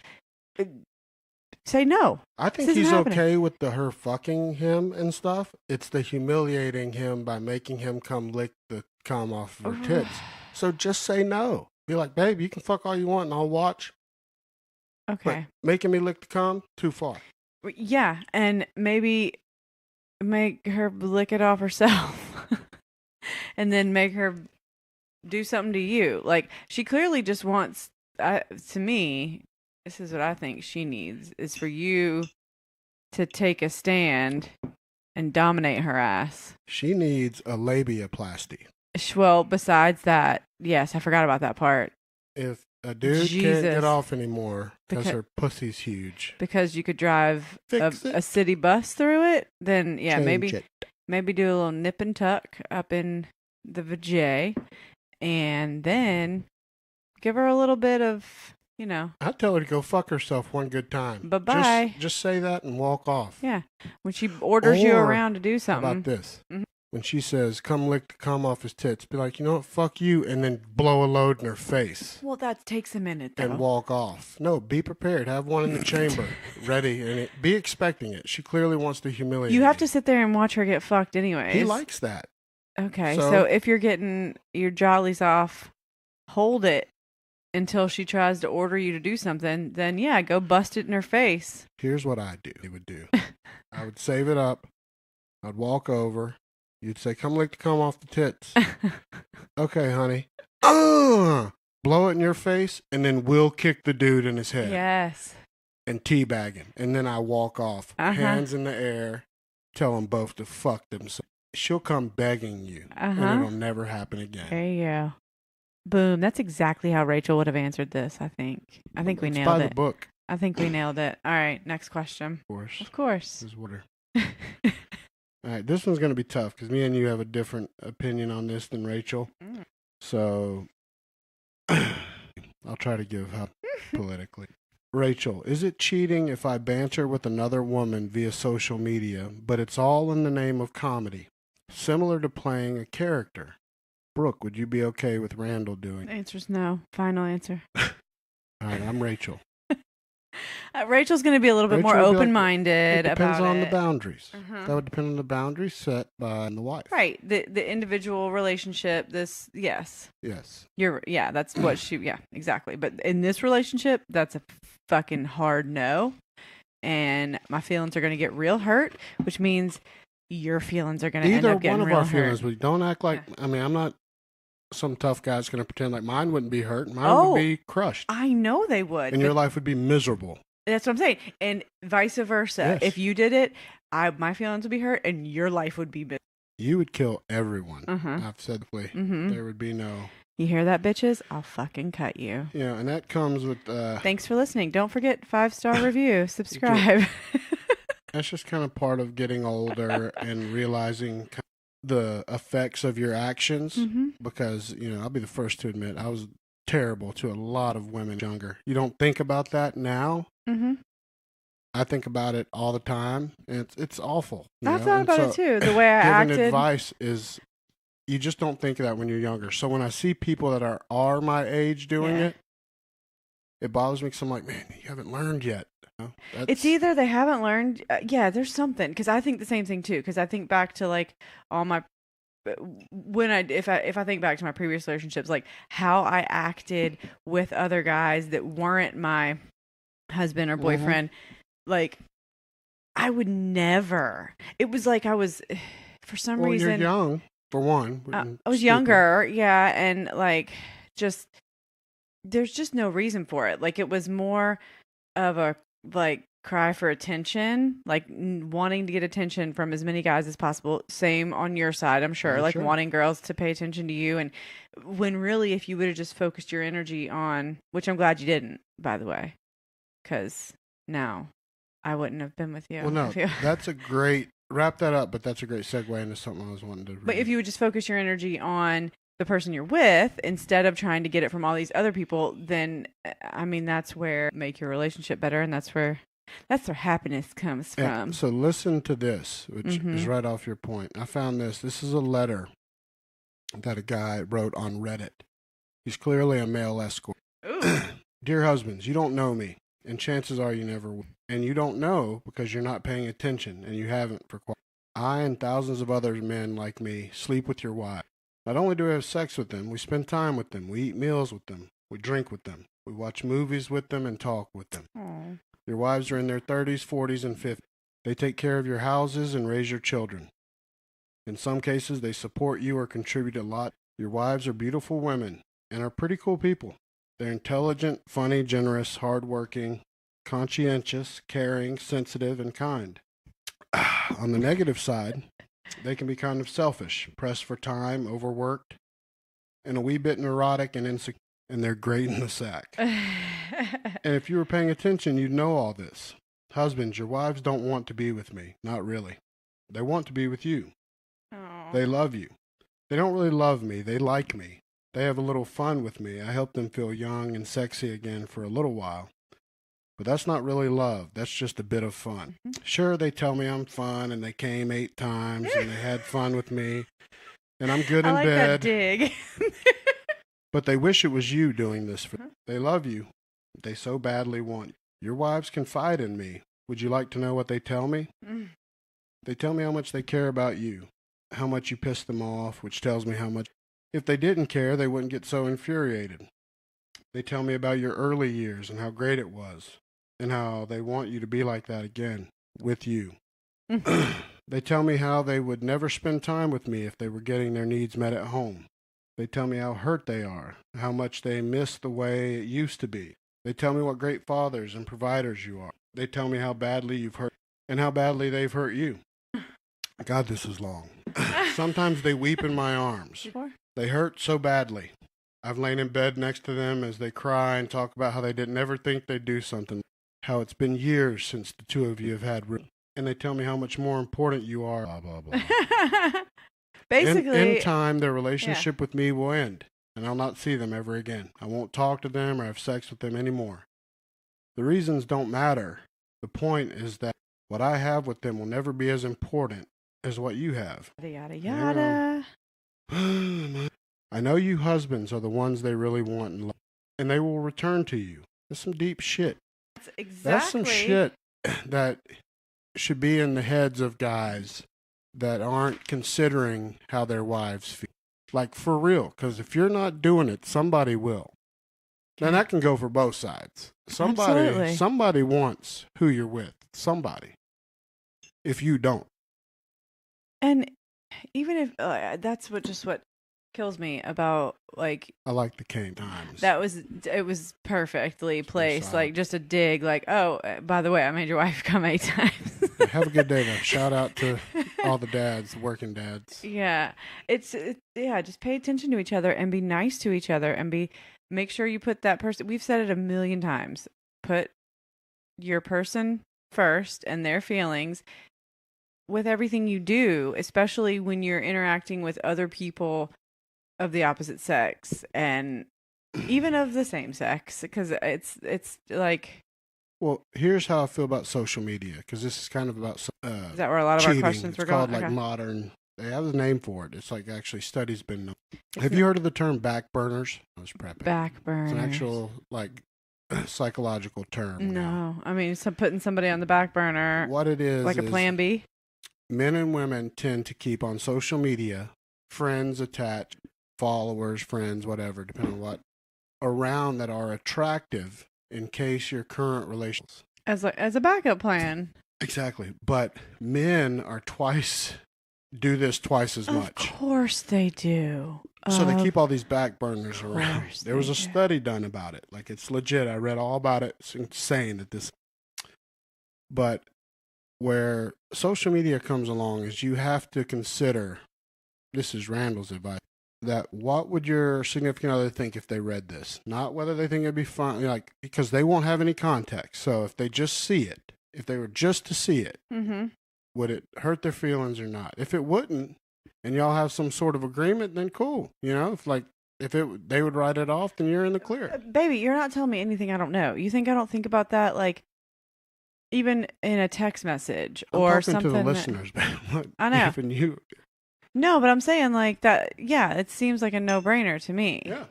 say no. I think he's okay with her fucking him and stuff. It's the humiliating him by making him come lick the cum off of her tits. So just say no. Be like, "Babe, you can fuck all you want and I'll watch." Okay. But making me lick the cum, too far. Yeah, and maybe make her lick it off herself. And then make her do something to you. Like, she clearly just wants, to me, this is what I think she needs, is for you to take a stand and dominate her ass. She needs a labiaplasty. Well, besides that, yes, I forgot about that part. If a dude can't get off anymore because her pussy's huge. Because you could drive a city bus through it, then yeah, maybe do a little nip and tuck up in the vajay, and then give her a little bit of, you know. I'd tell her to go fuck herself one good time. Bye-bye. Just say that and walk off. Yeah. When she orders you around to do something. How about this? Mm-hmm. When she says, come lick the cum off his tits, be like, you know what, fuck you, and then blow a load in her face. Well, that takes a minute, though. And walk off. No, be prepared. Have one in the chamber, ready, and be expecting it. She clearly wants to humiliate you. You have to sit there and watch her get fucked anyways. He likes that. Okay, so if you're getting your jollies off, hold it until she tries to order you to do something, then yeah, go bust it in her face. Here's what I would do. I would save it up. I'd walk over. You'd say, come lick the cum off the tits. Okay, honey. Blow it in your face, and then we'll kick the dude in his head. Yes. And teabag him. And then I walk off, hands in the air, tell them both to fuck themselves. She'll come begging you, and it'll never happen again. There you go. Boom. That's exactly how Rachel would have answered this, I think. I think we nailed it. By the book. I think we nailed it. All right, next question. Of course. This is water. All right, this one's going to be tough because me and you have a different opinion on this than Rachel. So I'll try to give up politically. Rachel, is it cheating if I banter with another woman via social media, but it's all in the name of comedy, similar to playing a character? Brooke, would you be okay with Randal doing it? The answer's no. Final answer. All right, I'm Rachel. Rachel's going to be a little bit more open-minded about it. Depends on the boundaries. That would depend on the boundaries set by the wife. Right. The individual relationship, yes. Yes. That's what exactly. But in this relationship, that's a fucking hard no. And my feelings are going to get real hurt, which means your feelings are going to end up getting real hurt. Either one of our feelings. We don't act like, I mean, I'm not some tough guy's going to pretend like mine wouldn't be hurt. Mine would be crushed. I know they would. And your life would be miserable. That's what I'm saying. And vice versa. Yes. If you did it, my feelings would be hurt and your life would be miserable. You would kill everyone. I've said there would be no... You hear that, bitches? I'll fucking cut you. Yeah, and that comes with... Thanks for listening. Don't forget 5-star review. Subscribe. That's just kind of part of getting older and realizing the effects of your actions, because I'll be the first to admit I was terrible to a lot of women younger. You don't think about that now. I think about it all the time, and it's awful. I thought about it too. The way I acted. Giving advice is, you just don't think of that when you're younger. So when I see people that are my age doing it bothers me because I'm like, man, you haven't learned yet. It's either they haven't learned. There's something, because I think the same thing too. Because I think back to like all my if I think back to my previous relationships, like how I acted with other guys that weren't my husband or boyfriend, like I would never. It was like I was, for some reason. You're young, for one. I was younger, and like just there's just no reason for it. Like it was more of a like cry for attention, like wanting to get attention from as many guys as possible. Same on your side, I'm sure. Wanting girls to pay attention to you, and when really, if you would have just focused your energy on, which I'm glad you didn't, by the way, because now I wouldn't have been with you. Well, no, that's a great wrap that up, but that's a great segue into something I was wanting to read. But if you would just focus your energy on the person you're with instead of trying to get it from all these other people, then I mean that's where make your relationship better, and that's where happiness comes from. So listen to this, which is right off your point. I found this. This is a letter that a guy wrote on Reddit. He's clearly a male escort. Dear husbands, you don't know me, and chances are you never will. And you don't know because you're not paying attention, and you haven't for quite. I and thousands of other men like me sleep with your wife. Not only do we have sex with them, we spend time with them. We eat meals with them. We drink with them. We watch movies with them and talk with them. Aww. Your wives are in their 30s, 40s, and 50s. They take care of your houses and raise your children. In some cases, they support you or contribute a lot. Your wives are beautiful women and are pretty cool people. They're intelligent, funny, generous, hardworking, conscientious, caring, sensitive, and kind. On the negative side, they can be kind of selfish, pressed for time, overworked, and a wee bit neurotic and insecure. And they're great in the sack. And if you were paying attention, you'd know all this. Husbands, your wives don't want to be with me. Not really. They want to be with you. Aww. They love you. They don't really love me. They like me. They have a little fun with me. I help them feel young and sexy again for a little while. But that's not really love. That's just a bit of fun. Sure, they tell me I'm fun, and they came 8 times, and they had fun with me, and I'm good in I like bed. that dig. But they wish it was you doing this for them. They love you. They so badly want you. Your wives confide in me. Would you like to know what they tell me? They tell me how much they care about you, how much you piss them off, which tells me how much. If they didn't care, they wouldn't get so infuriated. They tell me about your early years and how great it was, and how they want you to be like that again, with you. They tell me how they would never spend time with me if they were getting their needs met at home. They tell me how hurt they are, how much they miss the way it used to be. They tell me what great fathers and providers you are. They tell me how badly you've hurt, and how badly they've hurt you. God, this is long. Sometimes they weep in my arms. They hurt so badly. I've lain in bed next to them as they cry and talk about how they didn't ever think they'd do something, how it's been years since the two of you have had room. And they tell me how much more important you are, blah, blah, blah. Basically, in time, their relationship with me will end, and I'll not see them ever again. I won't talk to them or have sex with them anymore. The reasons don't matter. The point is that what I have with them will never be as important as what you have. Yada, yada. I know you husbands are the ones they really want and love, and they will return to you. That's some deep shit. That's some shit that should be in the heads of guys that aren't considering how their wives feel. Like, for real, because if you're not doing it, somebody will. And that can go for both sides. Somebody wants who you're with. Somebody. If you don't. And even if that's what kills me about, like, I like the cane times. It was perfectly placed, like just a dig, like, oh, by the way, I made your wife come 8 times. Have a good day, though. Shout out to all the dads, working dads. Yeah, just pay attention to each other and be nice to each other, and make sure you put that person. We've said it a million times. Put your person first and their feelings with everything you do, especially when you're interacting with other people of the opposite sex and even of the same sex, because it's like. Well, here's how I feel about social media, because this is kind of about is that where a lot of cheating. our questions were going? It's called? Like modern. They have a name for it. It's like actually studies been. Have you heard of the term back burners? I was prepping. Back burners. It's an actual psychological term. No, I mean putting somebody on the back burner. What it is, like a plan B. Men and women tend to keep on social media friends attached, followers, friends, whatever, depending on what, around that are attractive in case your current relations. As a backup plan. Exactly. But men are do this twice as much. Of course they do. So they keep all these back burners around. There was a study done about it. Like, it's legit. I read all about it. It's insane that this. But where social media comes along is you have to consider, this is Randall's advice, that what would your significant other think if they read this? Not whether they think it'd be fun, like, because they won't have any context. So if they just see it, if they were just to see it, would it hurt their feelings or not? If it wouldn't, and y'all have some sort of agreement, then cool. You know, if they would write it off, then you're in the clear. Baby, you're not telling me anything I don't know. You think I don't think about that, like, even in a text message or I'm talking something? To the listeners, man. I know. Even you. No, but I'm saying, like, that, yeah, it seems like a no-brainer to me. Yeah.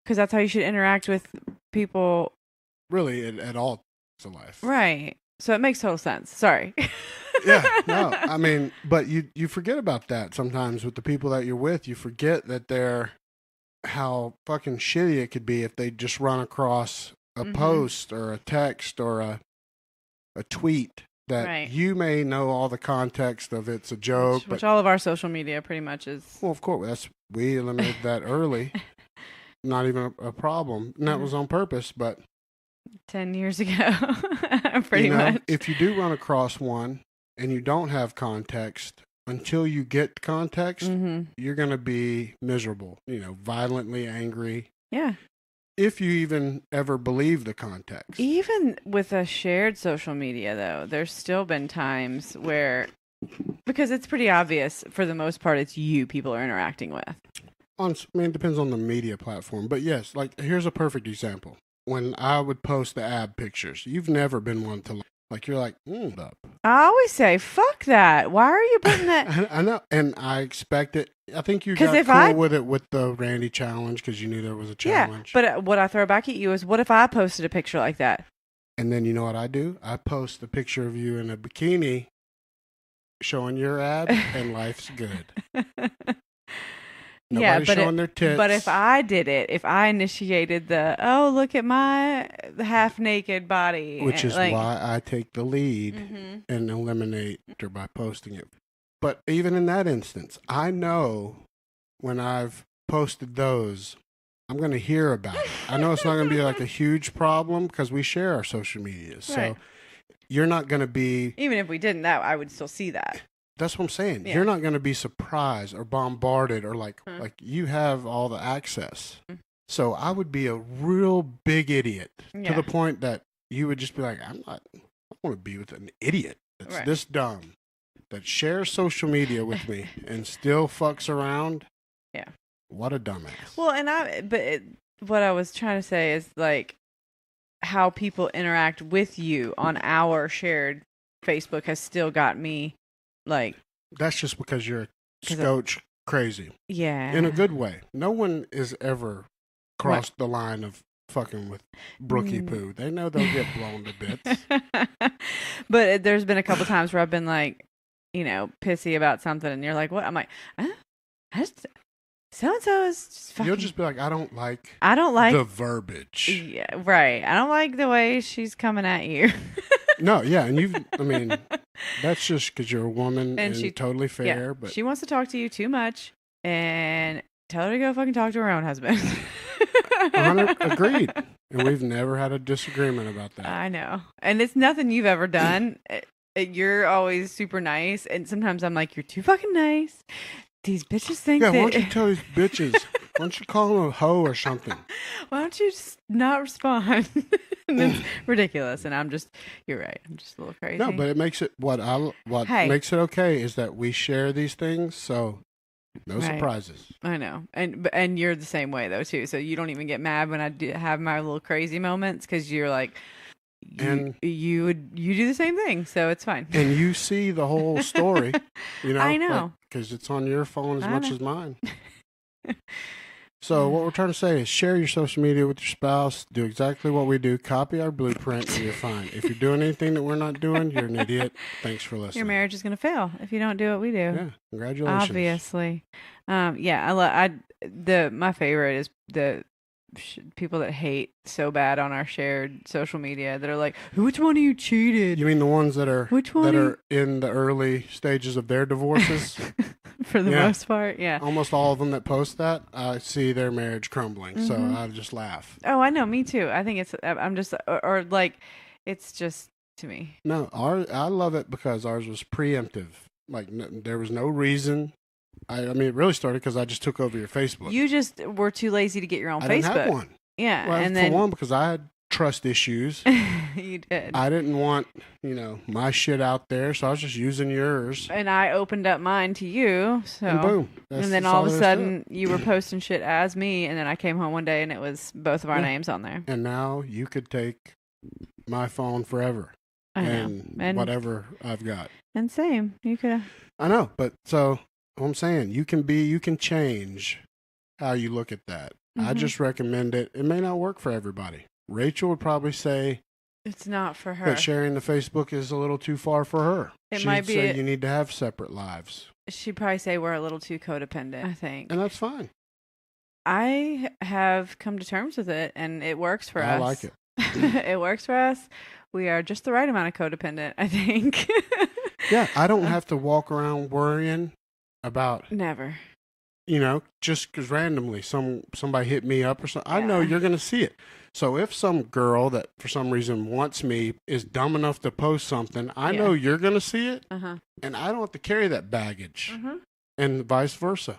Because that's how you should interact with people. Really, at all of life. Right. So it makes total sense. Sorry. Yeah, no, I mean, but you forget about that sometimes with the people that you're with. You forget that how fucking shitty it could be if they just run across a post or a text or a tweet that you may know all the context of. It's a joke, which all of our social media pretty much is. Well, of course, we eliminated that early. Not even a problem, and that was on purpose. But 10 years ago, pretty much. If you do run across one and you don't have context, until you get context, you're going to be miserable. Violently angry. Yeah. If you even ever believe the context. Even with a shared social media, though, there's still been times where, because it's pretty obvious for the most part, it's you people are interacting with. it depends on the media platform. But yes, like, here's a perfect example. When I would post the ab pictures, you've never been one to like, you're like, up. I always say, fuck that. Why are you putting that? I know, and I expect it. I think you got cool with it with the Randy challenge because you knew there was a challenge. Yeah, but what I throw back at you is, what if I posted a picture like that? And then you know what I do? I post a picture of you in a bikini showing your abs, and life's good. Nobody's showing their tits. But if I did it, if I initiated look at my half-naked body. Which is why I take the lead and eliminate her by posting it. But even in that instance, I know when I've posted those, I'm going to hear about it. I know it's not going to be like a huge problem because we share our social media. So you're not going to be... Even if we didn't, I would still see that. That's what I'm saying. Yeah. You're not going to be surprised or bombarded or like you have all the access. So I would be a real big idiot to the point that you would just be like, I want to be with an idiot that's this dumb, that shares social media with me and still fucks around. Yeah. What a dumbass. Well, what I was trying to say is like how people interact with you on our shared Facebook has still got me like. That's just because you're a scotch crazy. Yeah. In a good way. No one is ever crossed the line of fucking with Brookie Poo. They know they'll get blown to bits. But there's been a couple times where I've been like, pissy about something, and you're like, what? I'm like, so-and-so is just fucking... You'll just be like, I don't like the verbiage. Yeah, right. I don't like the way she's coming at you. No, yeah, and that's just because you're a woman and she's totally fair. Yeah, but she wants to talk to you too much, and tell her to go fucking talk to her own husband. Agreed. And we've never had a disagreement about that. I know. And it's nothing you've ever done. You're always super nice, and sometimes I'm like, you're too fucking nice. These bitches think why don't you tell these bitches? Why don't you call them a hoe or something? Why don't you just not respond? And it's ridiculous. And you're right. I'm just a little crazy. No, but it makes it, makes it okay is that we share these things. So no surprises. I know. And you're the same way though, too. So you don't even get mad when I have my little crazy moments because you're like, you do the same thing, so it's fine. And you see the whole story, I know, because it's on your phone as much as mine. So what we're trying to say is share your social media with your spouse. Do exactly what we do. Copy our blueprint, and you're fine. If you're doing anything that we're not doing, you're an idiot. Thanks for listening. Your marriage is going to fail if you don't do what we do. Yeah, congratulations. Obviously, my favorite is the people that hate so bad on our shared social media that are like, which one of you cheated? You mean the ones that are in the early stages of their divorces? For the most part, yeah. Almost all of them that post that, I see their marriage crumbling, so I just laugh. Oh, I know, me too. I think it's just to me. No, I love it because ours was preemptive. Like there was no reason. It really started because I just took over your Facebook. You just were too lazy to get your own Facebook. I didn't have one. Yeah. Well, and then, for one, because I had trust issues. You did. I didn't want, my shit out there, so I was just using yours. And I opened up mine to you. So. And boom. And then all of a sudden, you were posting shit as me, and then I came home one day, and it was both of our names on there. And now you could take my phone forever. I know. And whatever I've got. And same. You could. I know, but so... I'm saying you can change how you look at that. I just recommend it. It may not work for everybody. Rachel would probably say it's not for her. That sharing the Facebook is a little too far for her. She'd say you need to have separate lives. She'd probably say we're a little too codependent, I think. And that's fine. I have come to terms with it, and it works for us. I like it. It works for us. We are just the right amount of codependent, I think. Yeah, I don't have to walk around worrying about never, just because randomly somebody hit me up or something. I know you're going to see it. So if some girl that for some reason wants me is dumb enough to post something, I know you're going to see it, and I don't have to carry that baggage, and vice versa.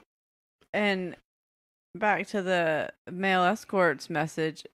And back to the male escorts message,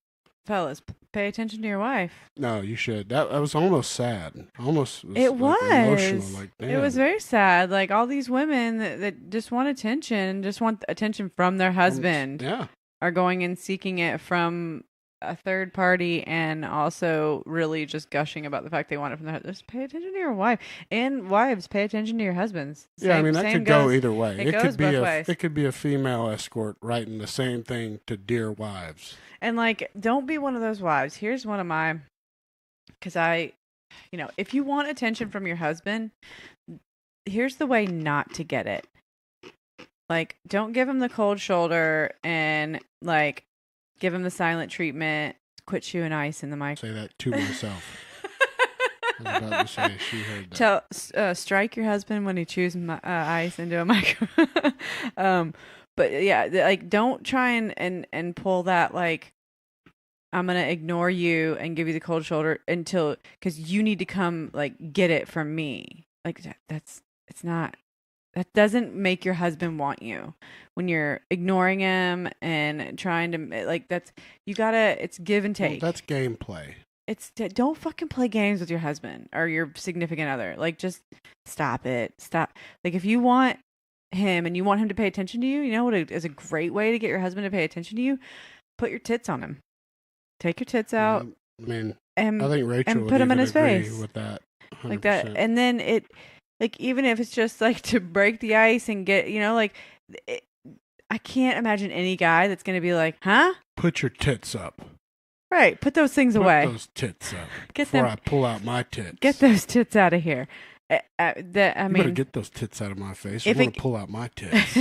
fellas, Pay attention to your wife. No, you should. That was almost sad. Almost. It was. Emotional. Like, damn. It was very sad. Like all these women that just want attention, just want attention from their husband. Yeah. Are going and seeking it from a third party, and also really just gushing about the fact they want it from their husband. Just pay attention to your wife, and wives, pay attention to your husbands. Yeah, I mean that could go either way. It goes both ways. It could be a female escort writing the same thing to dear wives. And like, don't be one of those wives. Here's one of my, because if you want attention from your husband, here's the way not to get it. Like, don't give him the cold shoulder and like give him the silent treatment. Quit chewing ice in the mic. Say that to myself. I was about to say she heard that. Strike your husband when he chews ice into a microphone. But yeah, like don't try and pull that like I'm gonna ignore you and give you the cold shoulder because you need to come like get it from me. Like that doesn't make your husband want you when you're ignoring him and trying to like it's give and take. Well, that's gameplay. Don't fucking play games with your husband or your significant other. Like just stop it. Stop. Like if you want him and you want him to pay attention to you, you know what is a great way to get your husband to pay attention to you? Put your tits on him. Take your tits out. I mean, I think Rachel would put him in his agree face with that. 100%. Like that, and then like even if it's just like to break the ice and get I can't imagine any guy that's gonna be like, huh? Put your tits up. Right, put those things away. Put those tits up. Before I pull out my tits. Get those tits out of here. You better get those tits out of my face. I'm going to pull out my tits.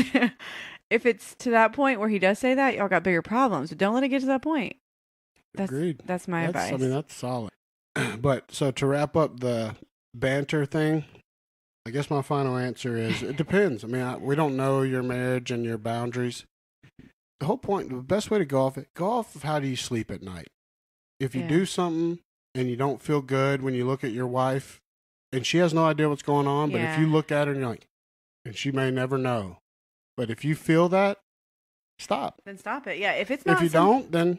If it's to that point where he does say that, y'all got bigger problems. But don't let it get to that point. Agreed. That's my advice. I mean, that's solid. But so to wrap up the banter thing, I guess my final answer is it depends. I mean, we don't know your marriage and your boundaries. The whole point, the best way to go off of how do you sleep at night. If you do something and you don't feel good when you look at your wife and she has no idea what's going on, but if you look at her and you're like, and she may never know, but if you feel that, stop. Then stop it. Yeah. If it's not, if you don't, then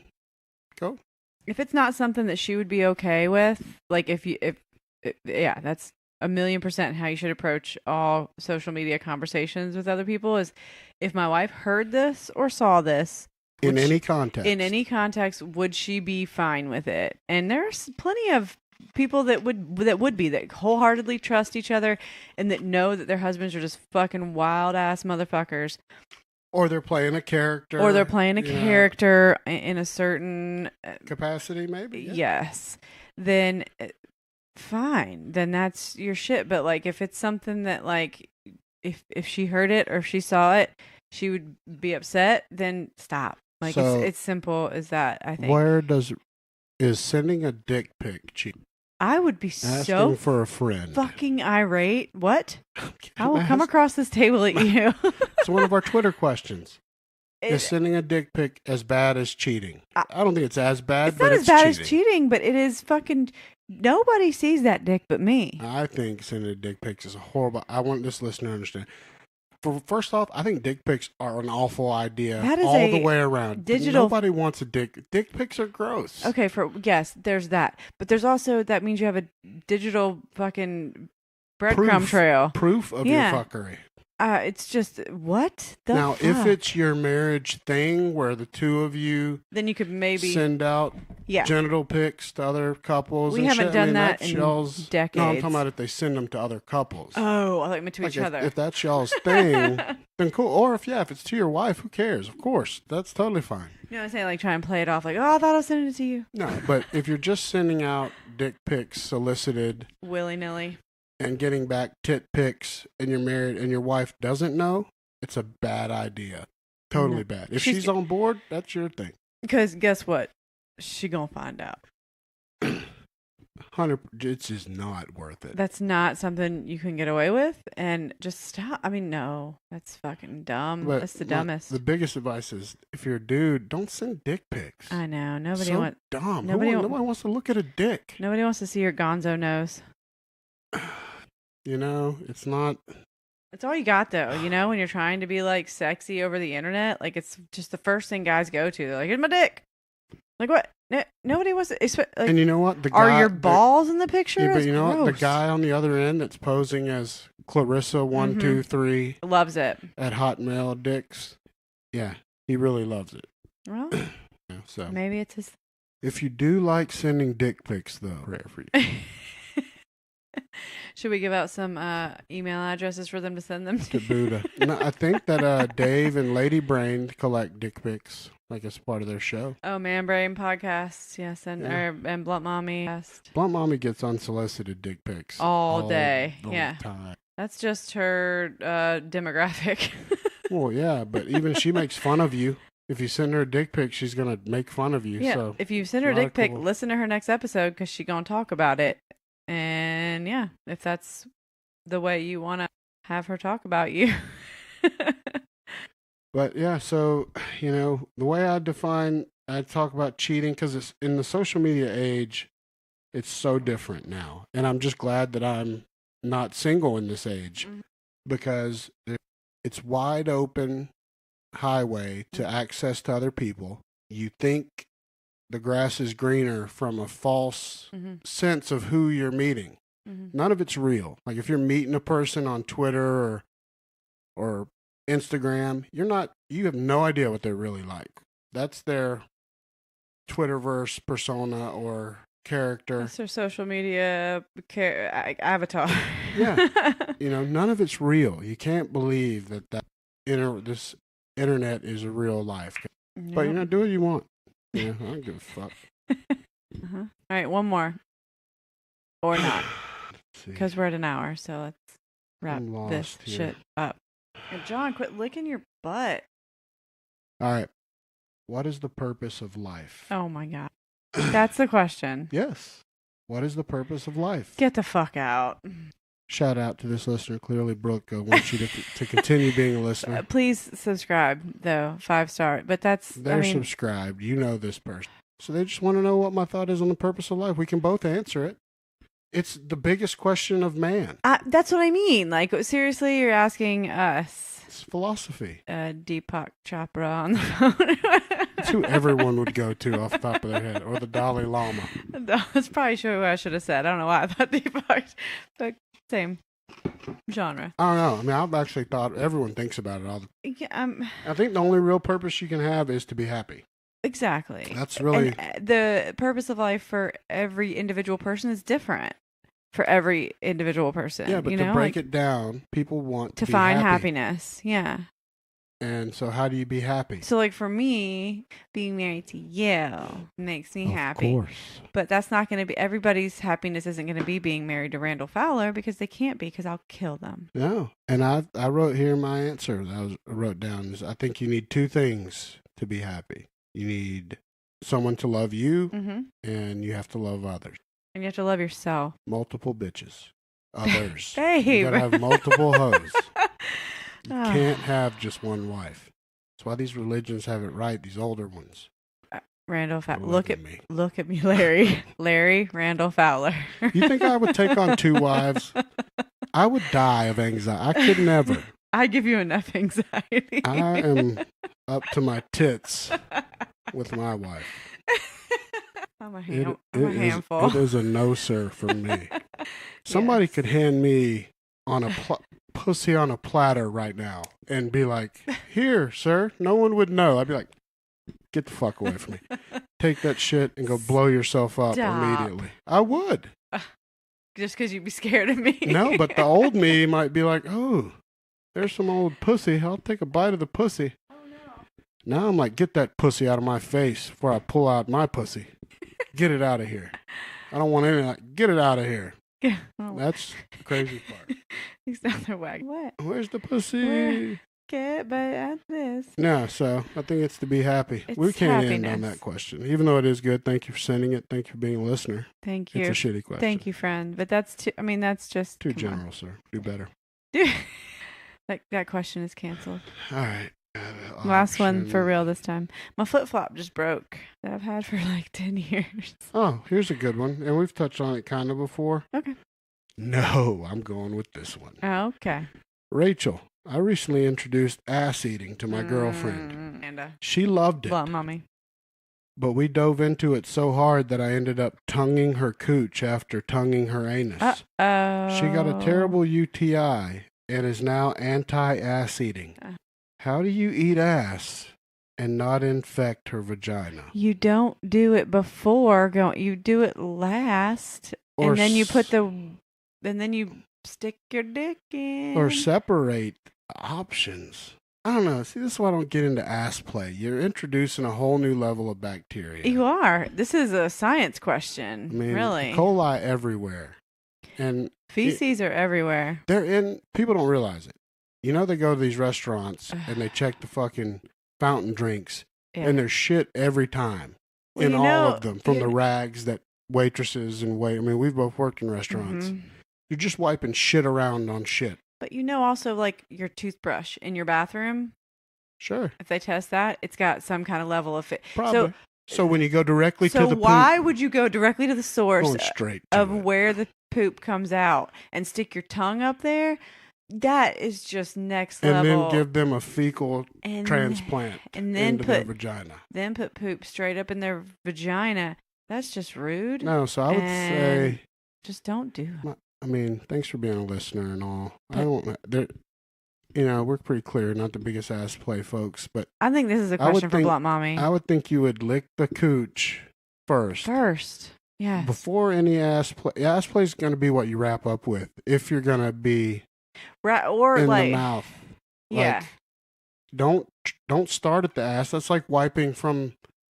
go. If it's not something that she would be okay with, like that's 1,000,000% how you should approach all social media conversations with other people is if my wife heard this or saw this, in any context, would she be fine with it? And there's plenty of people that would wholeheartedly trust each other and that know that their husbands are just fucking wild ass motherfuckers. Or they're playing a character. In a certain capacity, maybe. Yeah. Yes. Then fine. Then that's your shit. But like if it's something that like if she heard it or if she saw it, she would be upset, then stop. Like so, it's simple as that, I think. Is sending a dick pic cheap? I would be asking for a friend. Fucking irate. What? I will come across this table at you. It's one of our Twitter questions. Is sending a dick pic as bad as cheating? I don't think it's as bad, but it's cheating. It's not as bad as cheating, but it is fucking... Nobody sees that dick but me. I think sending a dick pics is a horrible... I want this listener to understand. First off, I think dick pics are an awful idea all the way around. Nobody wants a dick. Dick pics are gross. Okay, yes, there's that. But there's also, that means you have a digital fucking breadcrumb trail. Proof of your fuckery. It's just, what the Now, fuck? if it's your marriage thing where the two of you... Then you could maybe... send out genital pics to other couples. We haven't done that in decades. No, I'm talking about if they send them to other couples. Oh, I like to each other. If that's y'all's thing, then cool. Or if it's to your wife, who cares? Of course. That's totally fine. You know what I'm saying? Like, try and play it off like, oh, I thought I was sending it to you. No, but if you're just sending out dick pics solicited... willy-nilly... and getting back tit pics and you're married and your wife doesn't know, it's a bad idea. Totally bad. If she's on board, that's your thing. Because guess what? She gonna find out. 100. It's just not worth it. That's not something you can get away with. And just stop. I mean, no. That's fucking dumb. That's the dumbest. The biggest advice is if you're a dude, don't send dick pics. I know. Nobody wants... dumb. Nobody wants to look at a dick. Nobody wants to see your gonzo nose. You know, it's not... It's all you got, though. You know, when you're trying to be, like, sexy over the internet, like, it's just the first thing guys go to. They're like, here's my dick. Like what? Nobody wants to. Like, and you know what? Are your balls in the picture? Yeah, but you know what? The guy on the other end that's posing as Clarissa 123 loves it at Hotmail Dicks. Yeah, he really loves it. Well, yeah, so maybe it's his. If you do like sending dick pics, though, rare for you. Should we give out some email addresses for them to send them to Buddha? No, I think that Dave and Lady Brain collect dick pics, like as part of their show. Oh, Man Brain podcast, yes, and Blunt Mommy. Blunt Mommy gets unsolicited dick pics all day. The time. That's just her demographic. Well, yeah, but even she makes fun of you. If you send her a dick pic, she's gonna make fun of you. Yeah, so if you send her a dick pic, listen to her next episode because she's gonna talk about it. And yeah, if that's the way you want to have her talk about you. But yeah, so, you know, the way I talk about cheating, because it's in the social media age, it's so different now. And I'm just glad that I'm not single in this age because it's wide open highway to access to other people. You think the grass is greener from a false sense of who you're meeting. None of it's real. Like if you're meeting a person on Twitter or Instagram, you have no idea what they're really like. That's their Twitterverse persona or character. That's their social media avatar. Yeah. You know, none of it's real. You can't believe that this internet is a real life. Nope. But, you know, do what you want. Yeah, I don't give a fuck. All right, one more. Or not. Because we're at an hour, so let's wrap this shit up. And John, quit licking your butt. All right. What is the purpose of life? Oh, my God. That's the question. Yes. What is the purpose of life? Get the fuck out. Shout out to this listener. Clearly, Brooke wants you to continue being a listener. Please subscribe, though. 5-star. But they're subscribed. You know this person. So they just want to know what my thought is on the purpose of life. We can both answer it. It's the biggest question of man. That's what I mean. Like, seriously, you're asking us. It's philosophy. Deepak Chopra on the phone. That's who everyone would go to off the top of their head. Or the Dalai Lama. That's probably what I should have said. I don't know why I thought Deepak. But same genre. I don't know. I mean, I've actually thought everyone thinks about it all the time. Yeah, I think the only real purpose you can have is to be happy. Exactly. That's really... And the purpose of life for every individual person is different. For every individual person. Yeah, but to break it down, people want to find happiness. Yeah. And so how do you be happy? So like for me, being married to you makes me happy. Of course. But that's not going to be, everybody's happiness isn't going to be being married to Randall Fowler because they can't be because I'll kill them. No. And I wrote here my answer that I wrote down is I think you need two things to be happy. You need someone to love you and you have to love others. And you have to love yourself. Multiple bitches. Others. Babe. You gotta have multiple hoes. You can't have just one wife. That's why these religions have it right, these older ones. Randall Fowler. Look at me, Larry. Larry Randall Fowler. You think I would take on 2 wives? I would die of anxiety. I could never. I give you enough anxiety. I am up to my tits with my wife. I'm a handful. It is a no, sir, for me. Somebody could hand me on a pussy on a platter right now and be like, here, sir. No one would know. I'd be like, get the fuck away from me. Take that shit and go blow yourself up immediately. I would. Just because you'd be scared of me? No, but the old me might be like, oh, there's some old pussy. I'll take a bite of the pussy. Oh, no. Now I'm like, get that pussy out of my face before I pull out my pussy. Get it out of here. I don't want any of that. Get it out of here. Yeah. That's the crazy part. He's down there wagging. What? Where's the pussy? But at this. No, so I think it's to be happy. We can't end on that question. Even though it is good, thank you for sending it. Thank you for being a listener. Thank you. It's a shitty question. Thank you, friend. But that's that's just too general, sir. Do better. That question is canceled. All right. Last one for real this time. My flip-flop just broke that I've had for like 10 years. Oh, here's a good one. And we've touched on it kind of before. Okay. No, I'm going with this one. Oh, okay. Rachel, I recently introduced ass eating to my girlfriend. She loved it. Well, mommy. But we dove into it so hard that I ended up tonguing her cooch after tonguing her anus. She got a terrible UTI and is now anti-ass eating. How do you eat ass and not infect her vagina? You don't do it before you do it last, and then you stick your dick in. Or separate options. I don't know. See, this is why I don't get into ass play. You're introducing a whole new level of bacteria. You are. This is a science question. I mean, really. E. coli everywhere. And feces are everywhere. People don't realize it. You know, they go to these restaurants and they check the fucking fountain drinks, and there's shit every time in all of them, from the rags that waitresses and I mean, we've both worked in restaurants. Mm-hmm. You're just wiping shit around on shit. But also, like, your toothbrush in your bathroom. Sure. If they test that, it's got some kind of level of fit. Probably. So when you go directly to the poop. So why would you go directly to the source of it. Where the poop comes out and stick your tongue up there? That is just next level. And then give them a fecal transplant and then into their vagina. Then put poop straight up in their vagina. That's just rude. No, so I would say... Just don't do it. I mean, thanks for being a listener and all. We're pretty clear, not the biggest ass play, folks, but... I think this is a question for Blunt Mommy. I would think you would lick the cooch first. Yes. Before any ass play. Ass play is going to be what you wrap up with, if you're going to be or in like, the mouth. Yeah. Like, don't start at the ass. That's like wiping from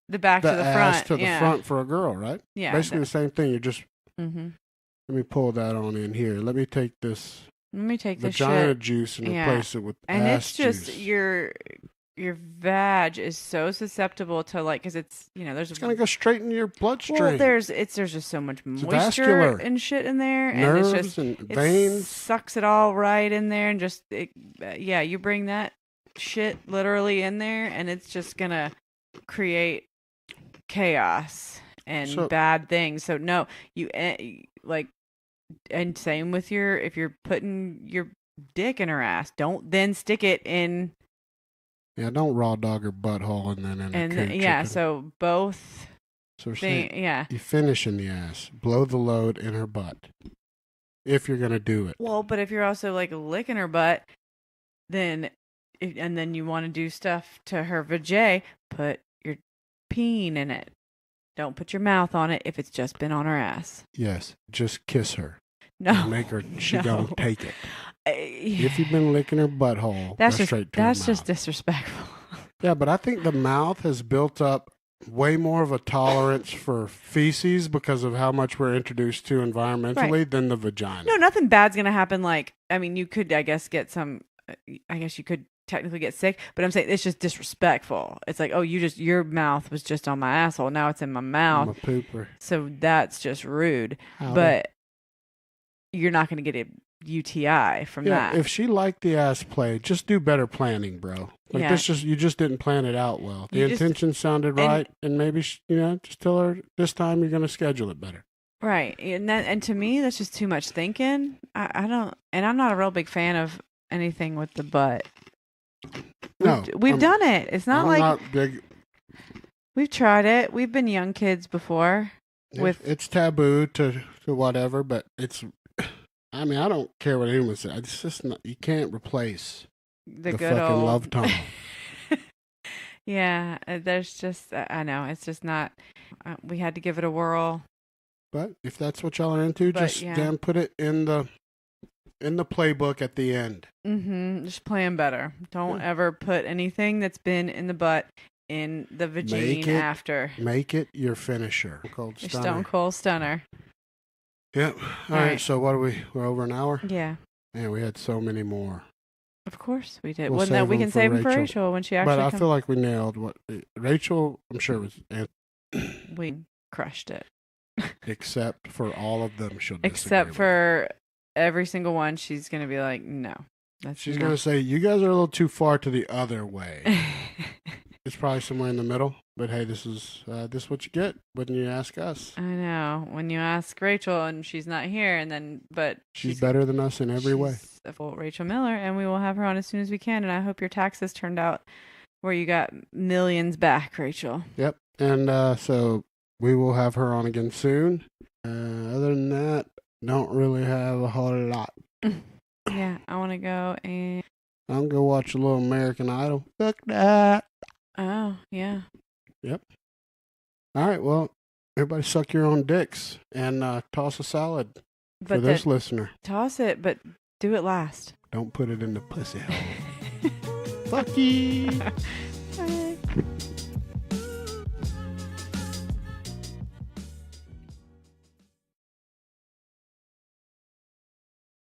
the back to the front. To the front for a girl, right? Yeah. Basically the same thing. You're just... Mm-hmm. Let me pull that on in here. Let me take this vagina juice and replace it with ass juice. And it's just your vag is so susceptible to, like, because it's it's gonna go straight in your bloodstream. Well, there's just so much moisture and shit in there, nerves and it's just and veins. It sucks it all right in there, and just you bring that shit literally in there, and it's just gonna create chaos and bad things. So no, you like. And same with if you're putting your dick in her ass, don't then stick it in. Yeah, don't raw dog her butthole and then so both. So you finish in the ass, blow the load in her butt, if you're gonna do it. Well, but if you're also like licking her butt, then you want to do stuff to her vajay, put your peen in it. Don't put your mouth on it if it's just been on her ass. Yes, just kiss her. No, make her. She don't take it. If you've been licking her butthole, that's just disrespectful. Yeah, but I think the mouth has built up way more of a tolerance for feces because of how much we're introduced to environmentally than the vagina. No, nothing bad's gonna happen. Like, I mean, you could, I guess, get some. I guess you could technically get sick, but I'm saying it's just disrespectful. It's like, oh, your mouth was just on my asshole, now it's in my mouth. I'm a pooper. So that's just rude. But you're not going to get a UTI from that. If she liked the ass play, just do better planning, bro. Like you just didn't plan it out well. The intention sounded right, and maybe just tell her this time you're going to schedule it better. Right, and to me that's just too much thinking. I don't, and I'm not a real big fan of anything with the butt. No, we've done it. It's not not big. We've tried it. We've been young kids before. It's taboo to whatever, but it's. I mean, I don't care what anyone says. It's just not. You can't replace the good fucking old love tongue. Yeah, there's just. I know it's just not. We had to give it a whirl. But if that's what y'all are into, damn put it in the playbook at the end. Mm-hmm. Just plan better. Don't ever put anything that's been in the butt in the vagina after. Make it your finisher. Stone Cold Stunner. Yep. All right. So what are we're over an hour? Yeah. Man, we had so many more. Of course we did. We can save them for Rachel when she actually But I feel like we nailed what Rachel, I'm sure was. We crushed it. Except for all of them, she'll disagree. Except for every single one, she's going to be like, no. She's going to say, you guys are a little too far to the other way. It's probably somewhere in the middle. But hey, this is what you get when you ask us. I know. When you ask Rachel and she's not here, but she's better than us in every way. Rachel Miller, and we will have her on as soon as we can. And I hope your taxes turned out where you got millions back, Rachel. Yep. And so we will have her on again soon. Other than that, don't really have a whole lot. Yeah, I want to go and... I'm going to watch a little American Idol. Fuck that. Oh, yeah. Yep. All right, well, everybody suck your own dicks and toss a salad for this listener. Toss it, but do it last. Don't put it in the pussy hole. Fuck you. Bye.